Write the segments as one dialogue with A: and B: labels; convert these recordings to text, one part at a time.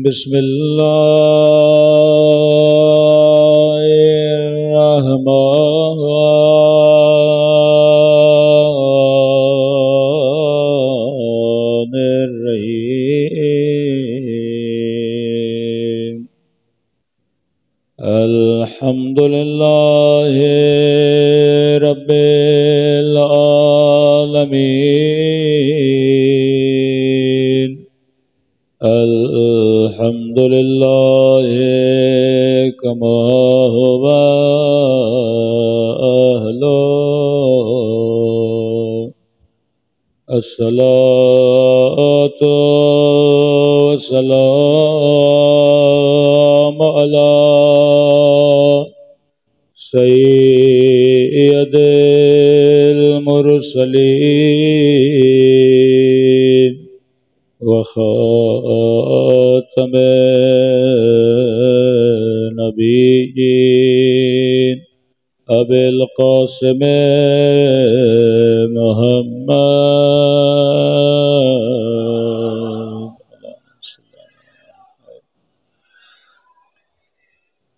A: بسم اللہ الرحمن الرحیم الحمد للہ رب العالمین الحمد للہ کما هو اہلہ الصلاۃ والسلام علی سید المرسلین وخاتم نبیین ابی القاسم محمد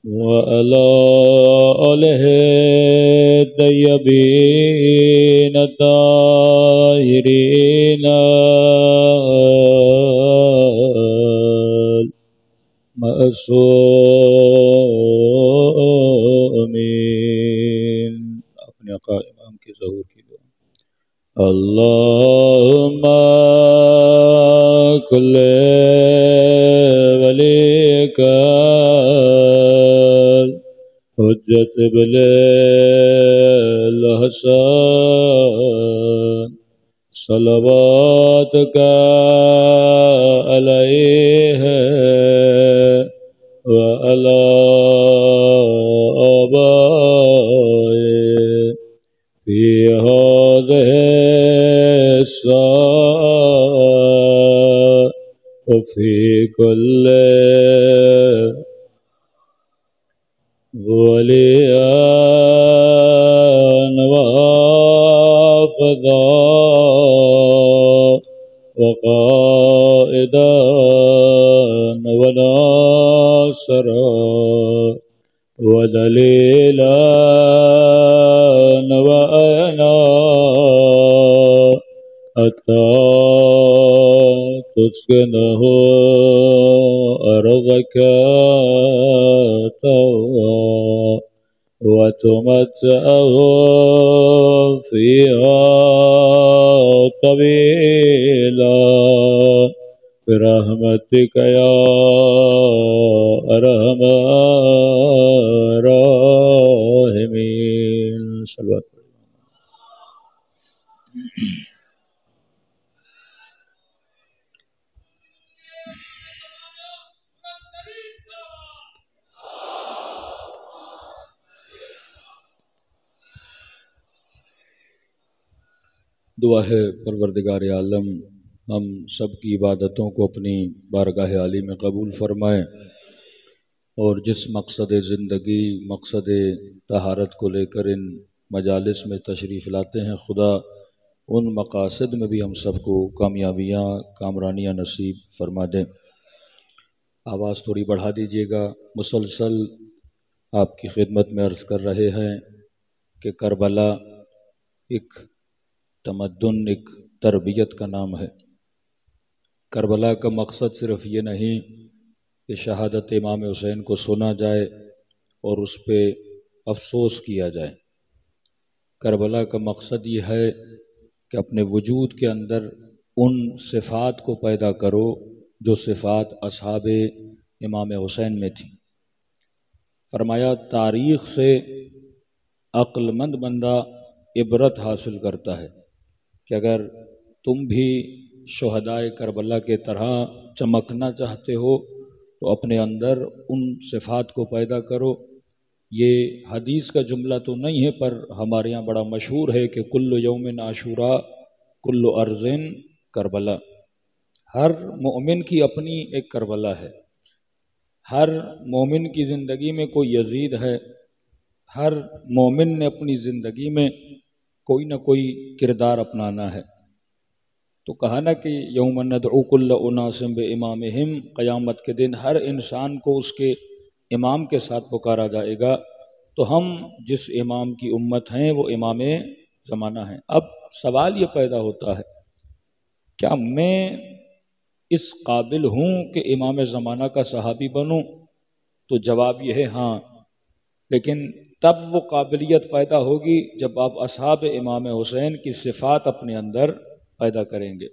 A: وعلی آلہ الطیبین الطاہرین معصومین۔ اپنے آقا امام کے ظہور کی دعا۔ اللہم کل ولیک حجت بن الحسن صلواتک علیہ وعلی آبائہ فی ہذہ الساعة وفی کل ولیان وحافظا وقائدان وناصرا ودلیلان وعینا حتی تسکنہ أرضك طوعا وتمتعه فيها طويلا برحمتك يا أرحم الراحمين صلوات دعا ہے پروردگار عالم ہم سب کی عبادتوں کو اپنی بارگاہ عالی میں قبول فرمائے اور جس مقصد زندگی مقصد طہارت کو لے کر ان مجالس میں تشریف لاتے ہیں خدا ان مقاصد میں بھی ہم سب کو کامیابیاں کامرانیاں نصیب فرما دیں۔ آواز تھوڑی بڑھا دیجیے گا۔ مسلسل آپ کی خدمت میں عرض کر رہے ہیں کہ کربلا ایک تمدن ایک تربیت کا نام ہے۔ کربلا کا مقصد صرف یہ نہیں کہ شہادت امام حسین کو سنا جائے اور اس پہ افسوس کیا جائے۔ کربلا کا مقصد یہ ہے کہ اپنے وجود کے اندر ان صفات کو پیدا کرو جو صفات اصحاب امام حسین میں تھیں۔ فرمایا تاریخ سے عقل مند بندہ عبرت حاصل کرتا ہے کہ اگر تم بھی شہدائے کربلا کے طرح چمکنا چاہتے ہو تو اپنے اندر ان صفات کو پیدا کرو۔ یہ حدیث کا جملہ تو نہیں ہے پر ہمارے یہاں بڑا مشہور ہے کہ کل یوم عاشوراء کل ارض کربلا۔ ہر مومن کی اپنی ایک کربلا ہے۔ ہر مومن کی زندگی میں کوئی یزید ہے۔ ہر مومن نے اپنی زندگی میں کوئی نہ کوئی کردار اپنانا ہے۔ تو کہا نا کہ یوم ندعو کل اناس بامامہم، قیامت کے دن ہر انسان کو اس کے امام کے ساتھ پکارا جائے گا، تو ہم جس امام کی امت ہیں وہ امام زمانہ ہیں۔ اب سوال یہ پیدا ہوتا ہے کیا میں اس قابل ہوں کہ امام زمانہ کا صحابی بنوں؟ تو جواب یہ ہے ہاں، لیکن تب وہ قابلیت پیدا ہوگی جب آپ اصحاب امام حسین کی صفات اپنے اندر پیدا کریں گے۔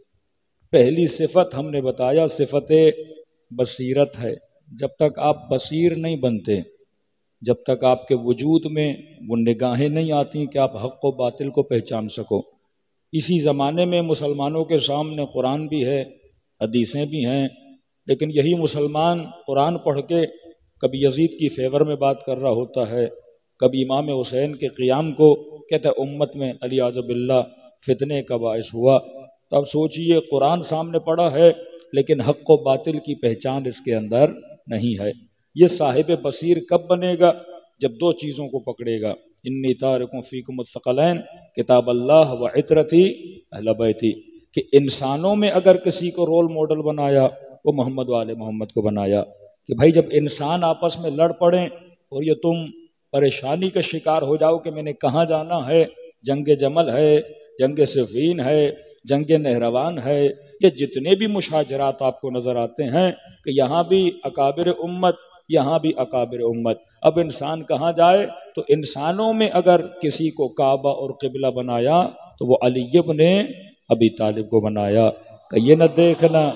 A: پہلی صفت ہم نے بتایا صفت بصیرت ہے۔ جب تک آپ بصیر نہیں بنتے، جب تک آپ کے وجود میں وہ نگاہیں نہیں آتی کہ آپ حق و باطل کو پہچان سکو۔ اسی زمانے میں مسلمانوں کے سامنے قرآن بھی ہے، حدیثیں بھی ہیں، لیکن یہی مسلمان قرآن پڑھ کے کبھی یزید کی فیور میں بات کر رہا ہوتا ہے، کبھی امام حسین کے قیام کو کہتا ہے امت میں علیاذ باللہ فتنے کا باعث ہوا۔ تو اب سوچئے قرآن سامنے پڑا ہے لیکن حق و باطل کی پہچان اس کے اندر نہیں ہے۔ یہ صاحب بصیر کب بنے گا؟ جب دو چیزوں کو پکڑے گا، انی تارکم فیکم الثقلین کتاب اللہ و عطرتی اہل بیتی، کہ انسانوں میں اگر کسی کو رول ماڈل بنایا وہ محمد والے محمد کو بنایا، کہ بھائی جب انسان آپس میں لڑ پڑیں اور یہ تم پریشانی کا شکار ہو جاؤ کہ میں نے کہاں جانا ہے، جنگ جمل ہے، جنگ صفین ہے، جنگ نہروان ہے، یہ جتنے بھی مشاجرات آپ کو نظر آتے ہیں کہ یہاں بھی اکابر امت، یہاں بھی اکابر امت۔ اب انسان کہاں جائے؟ تو انسانوں میں اگر کسی کو کعبہ اور قبلہ بنایا تو وہ علی ابن ابی طالب کو بنایا۔ کہ یہ نہ دیکھنا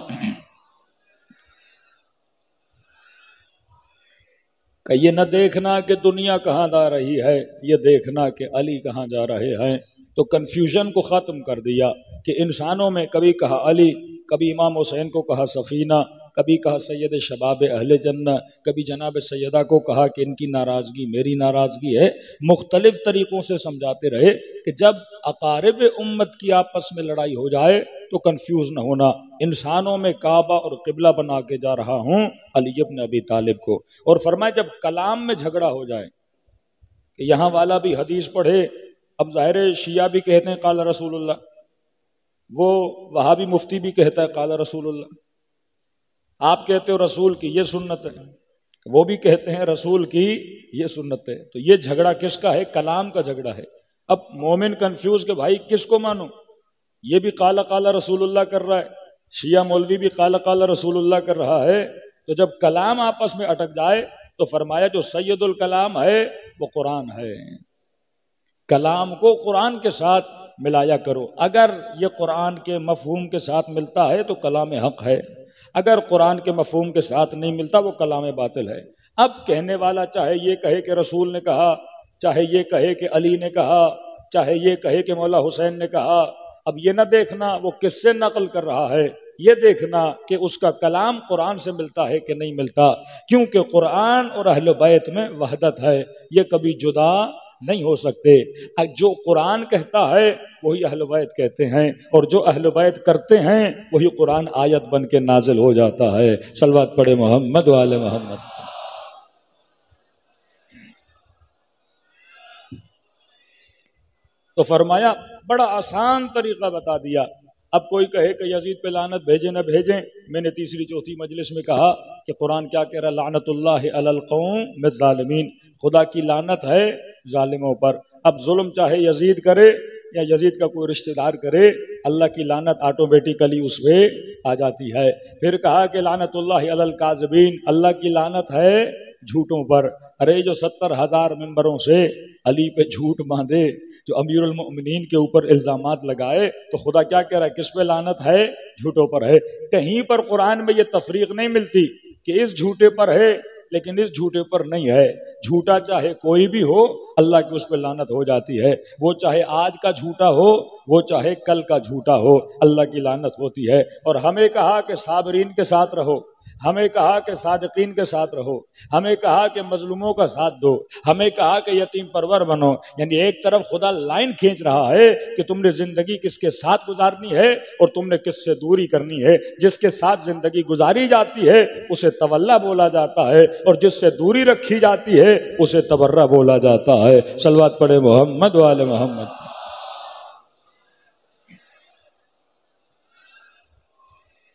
A: کہ یہ نہ دیکھنا کہ دنیا کہاں جا رہی ہے، یہ دیکھنا کہ علی کہاں جا رہے ہیں۔ تو کنفیوژن کو ختم کر دیا کہ انسانوں میں کبھی کہا علی، کبھی امام حسین کو کہا سفینہ، کبھی کہا سید شباب اہل جنہ، کبھی جناب سیدہ کو کہا کہ ان کی ناراضگی میری ناراضگی ہے۔ مختلف طریقوں سے سمجھاتے رہے کہ جب اقارب امت کی آپس میں لڑائی ہو جائے تو کنفیوز نہ ہونا، انسانوں میں کعبہ اور قبلہ بنا کے جا رہا ہوں علی ابن ابی طالب کو۔ اور فرمایا جب کلام میں جھگڑا ہو جائے کہ یہاں والا بھی حدیث پڑھے، اب ظاہر شیعہ بھی کہتے ہیں قال رسول اللہ، وہ وہابی مفتی بھی کہتا ہے قال رسول اللہ، آپ کہتے ہو رسول کی یہ سنت ہے، وہ بھی کہتے ہیں رسول کی یہ سنت ہے، تو یہ جھگڑا کس کا ہے؟ کلام کا جھگڑا ہے۔ اب مومن کنفیوز کہ بھائی کس کو مانو؟ یہ بھی قال قال رسول اللہ کر رہا ہے، شیعہ مولوی بھی قال قال رسول اللہ کر رہا ہے، تو جب کلام آپس میں اٹک جائے تو فرمایا جو سید الکلام ہے وہ قرآن ہے، کلام کو قرآن کے ساتھ ملایا کرو۔ اگر یہ قرآن کے مفہوم کے ساتھ ملتا ہے تو کلام حق ہے، اگر قرآن کے مفہوم کے ساتھ نہیں ملتا وہ کلام باطل ہے۔ اب کہنے والا چاہے یہ کہے کہ رسول نے کہا، چاہے یہ کہے کہ علی نے کہا، چاہے یہ کہے کہ مولا حسین نے کہا، اب یہ نہ دیکھنا وہ کس سے نقل کر رہا ہے، یہ دیکھنا کہ اس کا کلام قرآن سے ملتا ہے کہ نہیں ملتا، کیونکہ قرآن اور اہل بیت میں وحدت ہے، یہ کبھی جدا نہیں ہو سکتے۔ جو قرآن کہتا ہے وہی اہل بیت کہتے ہیں، اور جو اہل بیت کرتے ہیں وہی قرآن آیت بن کے نازل ہو جاتا ہے۔ صلوات پڑھے محمد وآل محمد۔ تو فرمایا بڑا آسان طریقہ بتا دیا۔ اب کوئی کہے کہ یزید پہ لعنت بھیجیں نہ بھیجیں، میں نے تیسری چوتھی مجلس میں کہا کہ قرآن کیا کہہ رہا؟ لعنت اللہ علی القوم الظالمین، خدا کی لعنت ہے ظالموں پر۔ اب ظلم چاہے یزید کرے یا یزید کا کوئی رشتہ دار کرے، اللہ کی لعنت آٹومیٹیکلی اس پہ آ جاتی ہے۔ پھر کہا کہ لعنت اللہ علی الکاذبین، اللہ کی لعنت ہے جھوٹوں پر۔ ارے جو 70,000 ممبروں سے علی پہ جھوٹ باندھے، جو امیر المؤمنین کے اوپر الزامات لگائے، تو خدا کیا کہہ رہا ہے؟ کس پہ لعنت ہے؟ جھوٹوں پر ہے۔ کہیں پر قرآن میں یہ تفریق نہیں ملتی کہ اس جھوٹے پر ہے لیکن اس جھوٹے پر نہیں ہے۔ جھوٹا چاہے کوئی بھی ہو اللہ کی اس پہ لعنت ہو جاتی ہے، وہ چاہے آج کا جھوٹا ہو وہ چاہے کل کا جھوٹا ہو، اللہ کی لعنت ہوتی ہے۔ اور ہمیں کہا کہ صابرین کے ساتھ رہو، ہمیں کہا کہ صادقین کے ساتھ رہو، ہمیں کہا کہ مظلوموں کا ساتھ دو، ہمیں کہا کہ یتیم پرور بنو۔ یعنی ایک طرف خدا لائن کھینچ رہا ہے کہ تم نے زندگی کس کے ساتھ گزارنی ہے اور تم نے کس سے دوری کرنی ہے۔ جس کے ساتھ زندگی گزاری جاتی ہے اسے تولا بولا جاتا ہے، اور جس سے دوری رکھی جاتی ہے اسے تبرہ بولا جاتا ہے۔ صلوات پڑھے محمد وآل محمد۔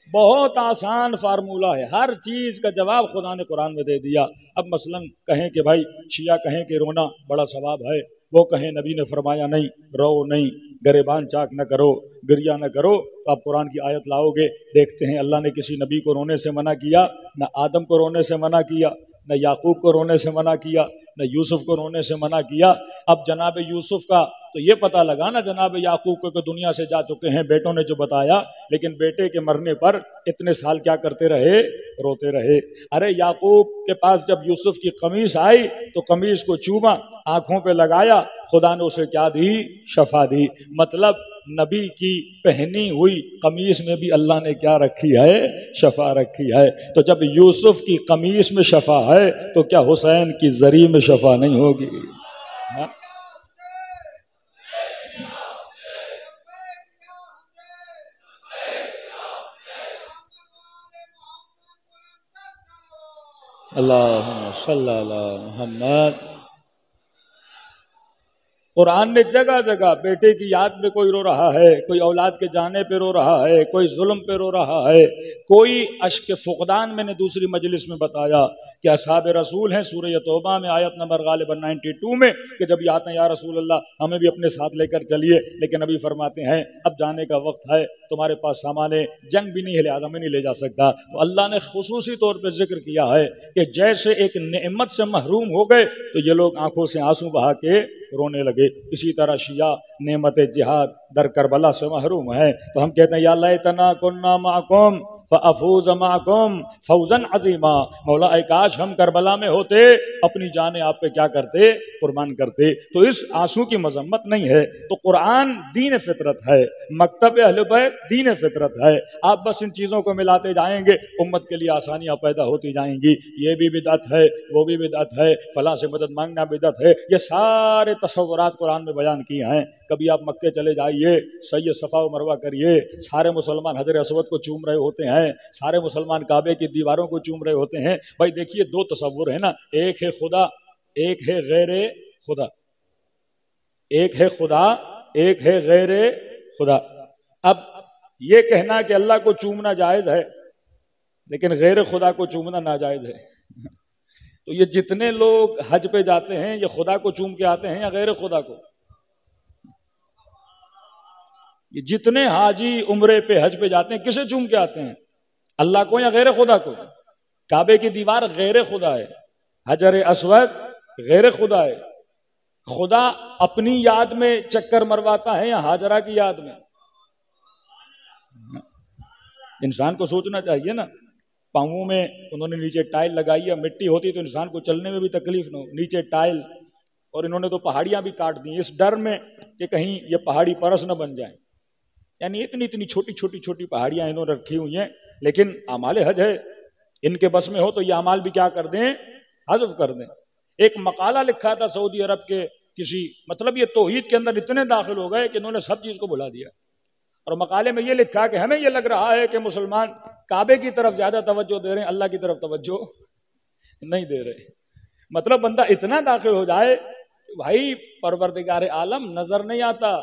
A: بہت آسان فارمولہ ہے، ہر چیز کا جواب خدا نے قرآن میں دے دیا۔ اب مثلا کہیں کہ بھائی شیعہ کہیں کہ رونا بڑا ثواب ہے، وہ کہیں نبی نے فرمایا نہیں، رو نہیں، گریبان چاک نہ کرو، گریا نہ کرو، تو آپ قرآن کی آیت لاؤ گے، دیکھتے ہیں اللہ نے کسی نبی کو رونے سے منع کیا، نہ آدم کو رونے سے منع کیا، نہ یعقوب کو رونے سے منع کیا، نہ یوسف کو رونے سے منع کیا۔ اب جناب یوسف کا تو یہ پتہ لگا نا جناب یعقوب کو کہ دنیا سے جا چکے ہیں، بیٹوں نے جو بتایا، لیکن بیٹے کے مرنے پر اتنے سال کیا کرتے رہے؟ روتے رہے۔ ارے یعقوب کے پاس جب یوسف کی قمیص آئی تو قمیص کو چوما، آنکھوں پہ لگایا، خدا نے اسے کیا دی؟ شفا دی۔ مطلب نبی کی پہنی ہوئی قمیص میں بھی اللہ نے کیا رکھی ہے؟ شفا رکھی ہے۔ تو جب یوسف کی قمیص میں شفا ہے تو کیا حسین کی زری میں شفا نہیں ہوگی؟ ہاں؟ اللہم صلی علی محمد۔ قرآن نے جگہ جگہ بیٹے کی یاد میں کوئی رو رہا ہے، کوئی اولاد کے جانے پہ رو رہا ہے، کوئی ظلم پہ رو رہا ہے، کوئی اشک فقدان میں نے دوسری مجلس میں بتایا کہ اصحاب رسول ہیں، سورہ توبہ میں آیت نمبر غالباً 92 میں، کہ جب یہ آتے ہیں یا رسول اللہ ہمیں بھی اپنے ساتھ لے کر چلیے، لیکن ابھی فرماتے ہیں اب جانے کا وقت ہے، تمہارے پاس سامان جنگ بھی نہیں ہے لہٰذا میں نہیں لے جا سکتا۔ تو اللہ نے خصوصی طور پہ ذکر کیا ہے کہ جیسے ایک نعمت سے محروم ہو گئے تو یہ لوگ آنکھوں سے آنسو بہا کے رونے لگے، اسی طرح شیعہ نعمت جہاد در کربلا سے محروم ہے۔ تو ہم کہتے ہیں یا لیتنا کننا معکم فافوز معکم فوزا عظیما، مولا اے کاش ہم کربلا میں ہوتے، اپنی جانیں آپ پہ کیا کرتے؟ قربان کرتے۔ تو اس آنسو کی مذمت نہیں ہے۔ تو قرآن دین فطرت ہے، مکتب اہل بیت دین فطرت ہے۔ آپ بس ان چیزوں کو ملاتے جائیں گے، امت کے لیے آسانیاں پیدا ہوتی جائیں گی۔ یہ بھی بدعت ہے، وہ بھی بدعت ہے، فلاں سے مدد مانگنا بدعت ہے، یہ سارے تصورات قرآن میں بیان کیے ہیں۔ کبھی آپ مکے چلے جائیے، سعی صفا و مروہ کریے، سارے مسلمان حجر اسود کو چوم رہے ہوتے ہیں، سارے مسلمان کعبے کی دیواروں کو چوم رہے ہوتے ہیں۔ بھائی دیکھیے دو تصور ہے نا، ایک ہے خدا، ایک ہے غیر خدا، ایک ہے خدا، ایک ہے غیر خدا۔ اب یہ کہنا کہ اللہ کو چومنا جائز ہے لیکن غیر خدا کو چومنا ناجائز ہے، تو یہ جتنے لوگ حج پہ جاتے ہیں یہ خدا کو چوم کے آتے ہیں یا غیر خدا کو؟ یہ جتنے حاجی عمرے پہ حج پہ جاتے ہیں کسے چوم کے آتے ہیں؟ اللہ کو یا غیر خدا کو؟ کعبے کی دیوار غیر خدا ہے، حجر اسود غیر خدا ہے، خدا اپنی یاد میں چکر مرواتا ہے یا ہاجرہ کی یاد میں؟ انسان کو سوچنا چاہیے نا، پاؤں میں انہوں نے نیچے ٹائل لگائی ہے، مٹی ہوتی تو انسان کو چلنے میں بھی تکلیف نہ ہو، نیچے ٹائل، اور انہوں نے تو پہاڑیاں بھی کاٹ دی اس ڈر میں کہ کہیں یہ پہاڑی پرس نہ بن جائیں، یعنی اتنی چھوٹی پہاڑیاں انہوں نے رکھی ہوئی ہیں، لیکن اعمال حج ہے، ان کے بس میں ہو تو یہ اعمال بھی کیا کر دیں؟ حذف کر دیں۔ ایک مقالہ لکھا تھا سعودی عرب کے کسی، مطلب یہ توحید کے اندر اتنے داخل ہو گئے کہ انہوں نے سب چیز کو بھلا دیا، اور مقالے میں یہ لکھا کہ ہمیں یہ لگ رہا ہے کہ مسلمان کعبے کی طرف زیادہ توجہ دے رہے ہیں، اللہ کی طرف توجہ نہیں دے رہے۔ مطلب بندہ اتنا داخل ہو جائے کہ بھائی پروردگار عالم نظر نہیں آتا،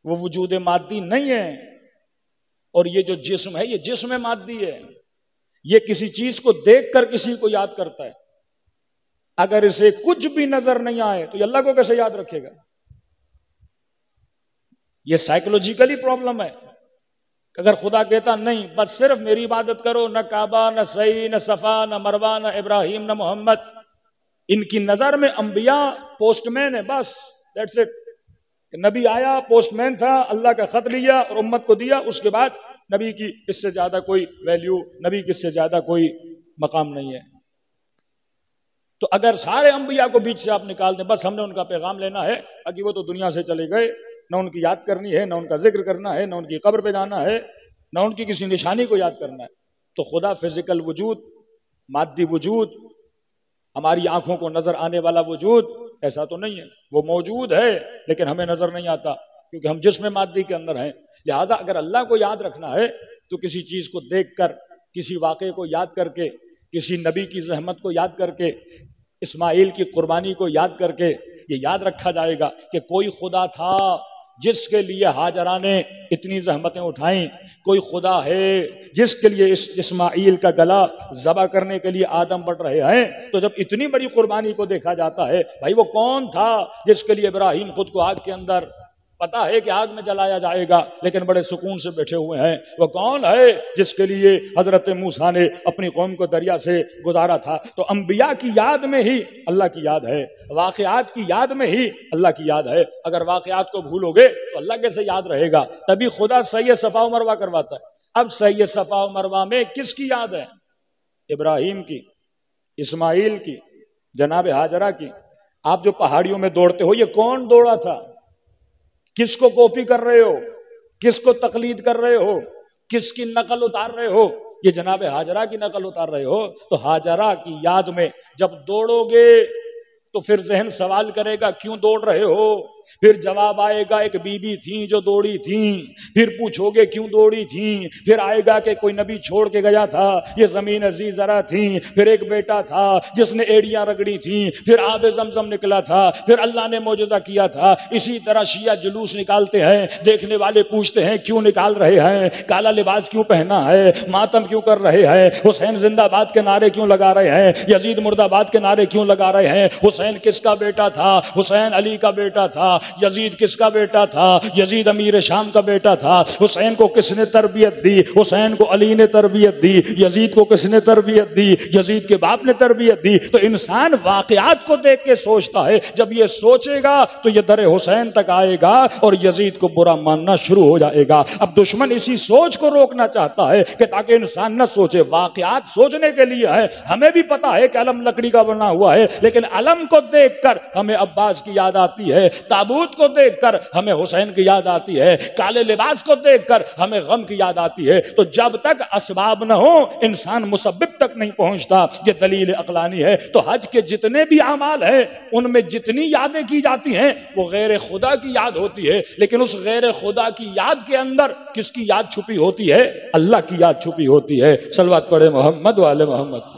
A: وہ وجود مادی نہیں ہے، اور یہ جو جسم ہے یہ جسم مادی ہے، یہ کسی چیز کو دیکھ کر کسی کو یاد کرتا ہے، اگر اسے کچھ بھی نظر نہیں آئے تو یہ اللہ کو کیسے یاد رکھے گا؟ یہ سائیکولوجیکلی پرابلم ہے کہ اگر خدا کہتا نہیں بس صرف میری عبادت کرو، نہ کعبہ، نہ سعی، نہ صفا، نہ مروہ، نہ ابراہیم، نہ محمد، ان کی نظر میں انبیاء پوسٹ مین ہے، بس دیٹس اٹ۔ نبی آیا، پوسٹ مین تھا، اللہ کا خط لیا اور امت کو دیا، اس کے بعد نبی کی اس سے زیادہ کوئی ویلیو، نبی کی اس سے زیادہ کوئی مقام نہیں ہے۔ تو اگر سارے انبیاء کو بیچ سے آپ نکال دیں، بس ہم نے ان کا پیغام لینا ہے، باقی وہ تو دنیا سے چلے گئے، نہ ان کی یاد کرنی ہے، نہ ان کا ذکر کرنا ہے، نہ ان کی قبر پہ جانا ہے، نہ ان کی کسی نشانی کو یاد کرنا ہے، تو خدا فزیکل وجود، مادی وجود، ہماری آنکھوں کو نظر آنے والا وجود ایسا تو نہیں ہے، وہ موجود ہے لیکن ہمیں نظر نہیں آتا کیونکہ ہم جسم مادی کے اندر ہیں۔ لہٰذا اگر اللہ کو یاد رکھنا ہے تو کسی چیز کو دیکھ کر، کسی واقعے کو یاد کر کے، کسی نبی کی زحمت کو یاد کر کے، اسماعیل کی قربانی کو یاد کر کے یہ یاد رکھا جائے گا کہ کوئی خدا تھا جس کے لیے ہاجرہ نے اتنی زحمتیں اٹھائیں، کوئی خدا ہے جس کے لیے اسماعیل کا گلا ذبح کرنے کے لیے آدم بڑھ رہے ہیں؟ تو جب اتنی بڑی قربانی کو دیکھا جاتا ہے، بھائی وہ کون تھا جس کے لیے ابراہیم خود کو آگ کے اندر، پتا ہے کہ آگ میں جلایا جائے گا لیکن بڑے سکون سے بیٹھے ہوئے ہیں؟ وہ کون ہے جس کے لیے حضرت موسیٰ نے اپنی قوم کو دریا سے گزارا تھا؟ تو انبیاء کی یاد میں ہی اللہ کی یاد ہے، واقعات کی یاد میں ہی اللہ کی یاد ہے۔ اگر واقعات کو بھولو گے تو اللہ کیسے یاد رہے گا؟ تبھی خدا سعی صفا و مروہ کرواتا ہے۔ اب سعی صفا و مروہ میں کس کی یاد ہے؟ ابراہیم کی، اسماعیل کی، جناب ہاجرہ کی۔ آپ جو پہاڑیوں میں دوڑتے ہو، یہ کون دوڑا تھا؟ کس کو کاپی کر رہے ہو؟ کس کو تقلید کر رہے ہو؟ کس کی نقل اتار رہے ہو؟ یہ جناب ہاجرہ کی نقل اتار رہے ہو۔ تو ہاجرہ کی یاد میں جب دوڑو گے تو پھر ذہن سوال کرے گا کیوں دوڑ رہے ہو؟ پھر جواب آئے گا ایک بی بی تھیں جو دوڑی تھیں۔ پھر پوچھو گے کیوں دوڑی تھیں؟ پھر آئے گا کہ کوئی نبی چھوڑ کے گیا تھا، یہ زمین عزیز ذرا تھیں۔ پھر ایک بیٹا تھا جس نے ایڑیاں رگڑی تھیں، پھر آب زمزم نکلا تھا، پھر اللہ نے معجزہ کیا تھا۔ اسی طرح شیعہ جلوس نکالتے ہیں، دیکھنے والے پوچھتے ہیں کیوں نکال رہے ہیں؟ کالا لباس کیوں پہنا ہے؟ ماتم کیوں کر رہے ہیں؟ حسین زندہ باد کے نعرے کیوں لگا رہے ہیں؟ یزید مرد آباد کے نعرے کیوں لگا رہے ہیں؟ حسین کس کا بیٹا تھا؟ حسین علی کا بیٹا تھا۔ یزید کس کا بیٹا تھا؟ یزید امیر شام کا بیٹا تھا۔ حسین کو کس نے تربیت دی؟ حسین کو علی نے تربیت دی۔ یزید کو کس نے تربیت دی؟ یزید کے باپ نے تربیت دی۔ تو انسان واقعات کو دیکھ کے سوچتا ہے، جب یہ سوچے گا تو یہ در حسین تک آئے گا اور یزید کو برا ماننا شروع ہو جائے گا۔ اب دشمن اسی سوچ کو روکنا چاہتا ہے کہ تاکہ انسان نہ سوچے۔ واقعات سوچنے کے لیے ہے۔ ہمیں بھی پتا ہے کہ علم لکڑی کا بنا ہوا ہے، لیکن علم کو دیکھ کر ہمیں عباس کی یاد آتی ہے، تابوت کو دیکھ کر ہمیں حسین کی یاد آتی ہے، کالے لباس کو دیکھ کر ہمیں غم کی یاد آتی ہے۔ تو جب تک اسباب نہ ہو انسان مسبب تک نہیں پہنچتا۔ یہ دلیل عقلانی ہے۔ تو حج کے جتنے بھی اعمال ہیں ان میں جتنی یادیں کی جاتی ہیں وہ غیر خدا کی یاد ہوتی ہے، لیکن اس غیر خدا کی یاد کے اندر کس کی یاد چھپی ہوتی ہے؟ اللہ کی یاد چھپی ہوتی ہے۔ صلوات پڑھے محمد و آل محمد۔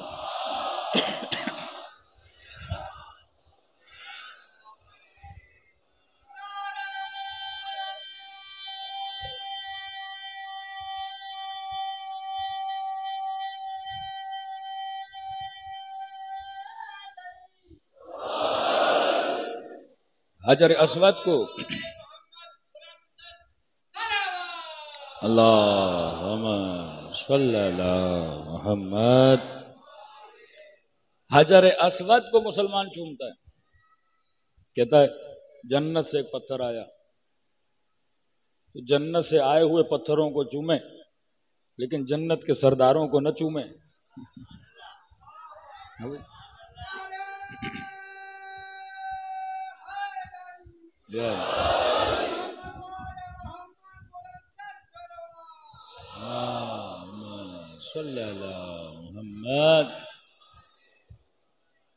A: حجر اسود کو اللہم صلی اللہ محمد، حجر اسود کو مسلمان چومتا ہے، کہتا ہے جنت سے ایک پتھر آیا تو جنت سے آئے ہوئے پتھروں کو چومیں لیکن جنت کے سرداروں کو نہ چومیں۔ صلی اللہ محمد۔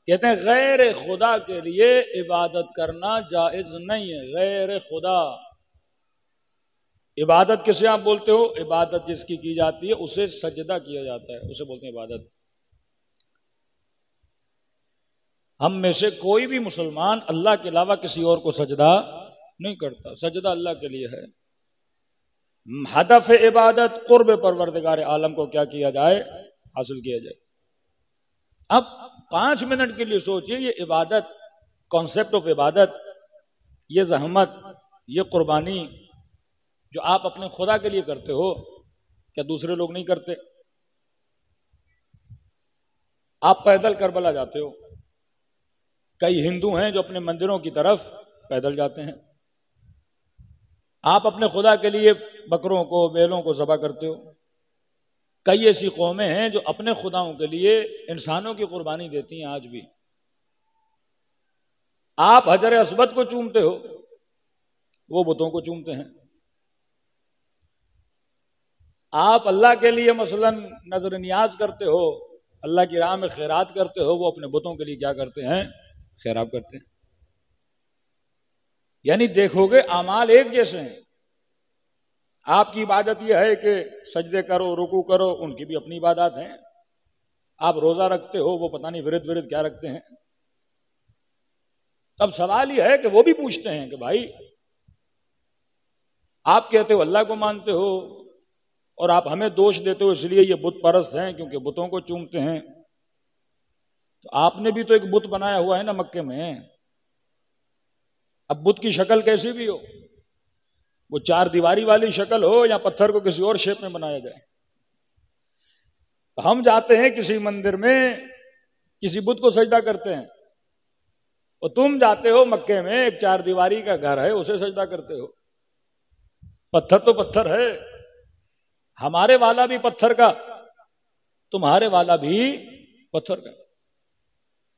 A: کہتے ہیں غیر خدا کے لیے عبادت کرنا جائز نہیں ہے۔ غیر خدا عبادت کسے آپ بولتے ہو؟ عبادت جس کی جاتی ہے اسے سجدہ کیا جاتا ہے، اسے بولتے ہیں عبادت۔ ہم میں سے کوئی بھی مسلمان اللہ کے علاوہ کسی اور کو سجدہ نہیں کرتا، سجدہ اللہ کے لیے ہے۔ ہدف عبادت قرب پروردگار عالم کو کیا کیا جائے؟ حاصل کیا جائے۔ اب 5 منٹ کے لیے سوچئے، یہ عبادت، کانسیپٹ آف عبادت، یہ زحمت، یہ قربانی جو آپ اپنے خدا کے لیے کرتے ہو، کیا دوسرے لوگ نہیں کرتے؟ آپ پیدل کربلا جاتے ہو، کئی ہندو ہیں جو اپنے مندروں کی طرف پیدل جاتے ہیں۔ آپ اپنے خدا کے لیے بکروں کو، بیلوں کو ذبح کرتے ہو۔ کئی ایسی قومیں ہیں جو اپنے خداؤں کے لیے انسانوں کی قربانی دیتی ہیں آج بھی۔ آپ حجر اسود کو چومتے ہو، وہ بتوں کو چومتے ہیں۔ آپ اللہ کے لیے مثلا نظر نیاز کرتے ہو، اللہ کی راہ میں خیرات کرتے ہو، وہ اپنے بتوں کے لیے کیا کرتے ہیں؟ خیرات کرتے ہیں۔ یعنی دیکھو گے اعمال ایک جیسے ہیں۔ آپ کی عبادت یہ ہے کہ سجدے کرو، رکوع کرو، ان کی بھی اپنی عبادات ہیں۔ آپ روزہ رکھتے ہو، وہ پتہ نہیں ورد کیا رکھتے ہیں۔ اب سوال یہ ہے کہ وہ بھی پوچھتے ہیں کہ بھائی
B: آپ کہتے ہو اللہ کو مانتے ہو اور آپ ہمیں دوش دیتے ہو اس لیے یہ بت پرست ہیں کیونکہ بتوں کو چومتے ہیں. تو آپ نے بھی تو ایک بت بنایا ہوا ہے نا مکے میں. اب بت کی شکل کیسی بھی ہو، وہ 4 دیواری والی شکل ہو یا پتھر کو کسی اور شیپ میں بنایا جائے. ہم جاتے ہیں کسی مندر میں کسی بت کو سجدہ کرتے ہیں، اور تم جاتے ہو مکے میں ایک 4 دیواری کا گھر ہے اسے سجدہ کرتے ہو. پتھر تو پتھر ہے، ہمارے والا بھی پتھر کا، تمہارے والا بھی پتھر کا.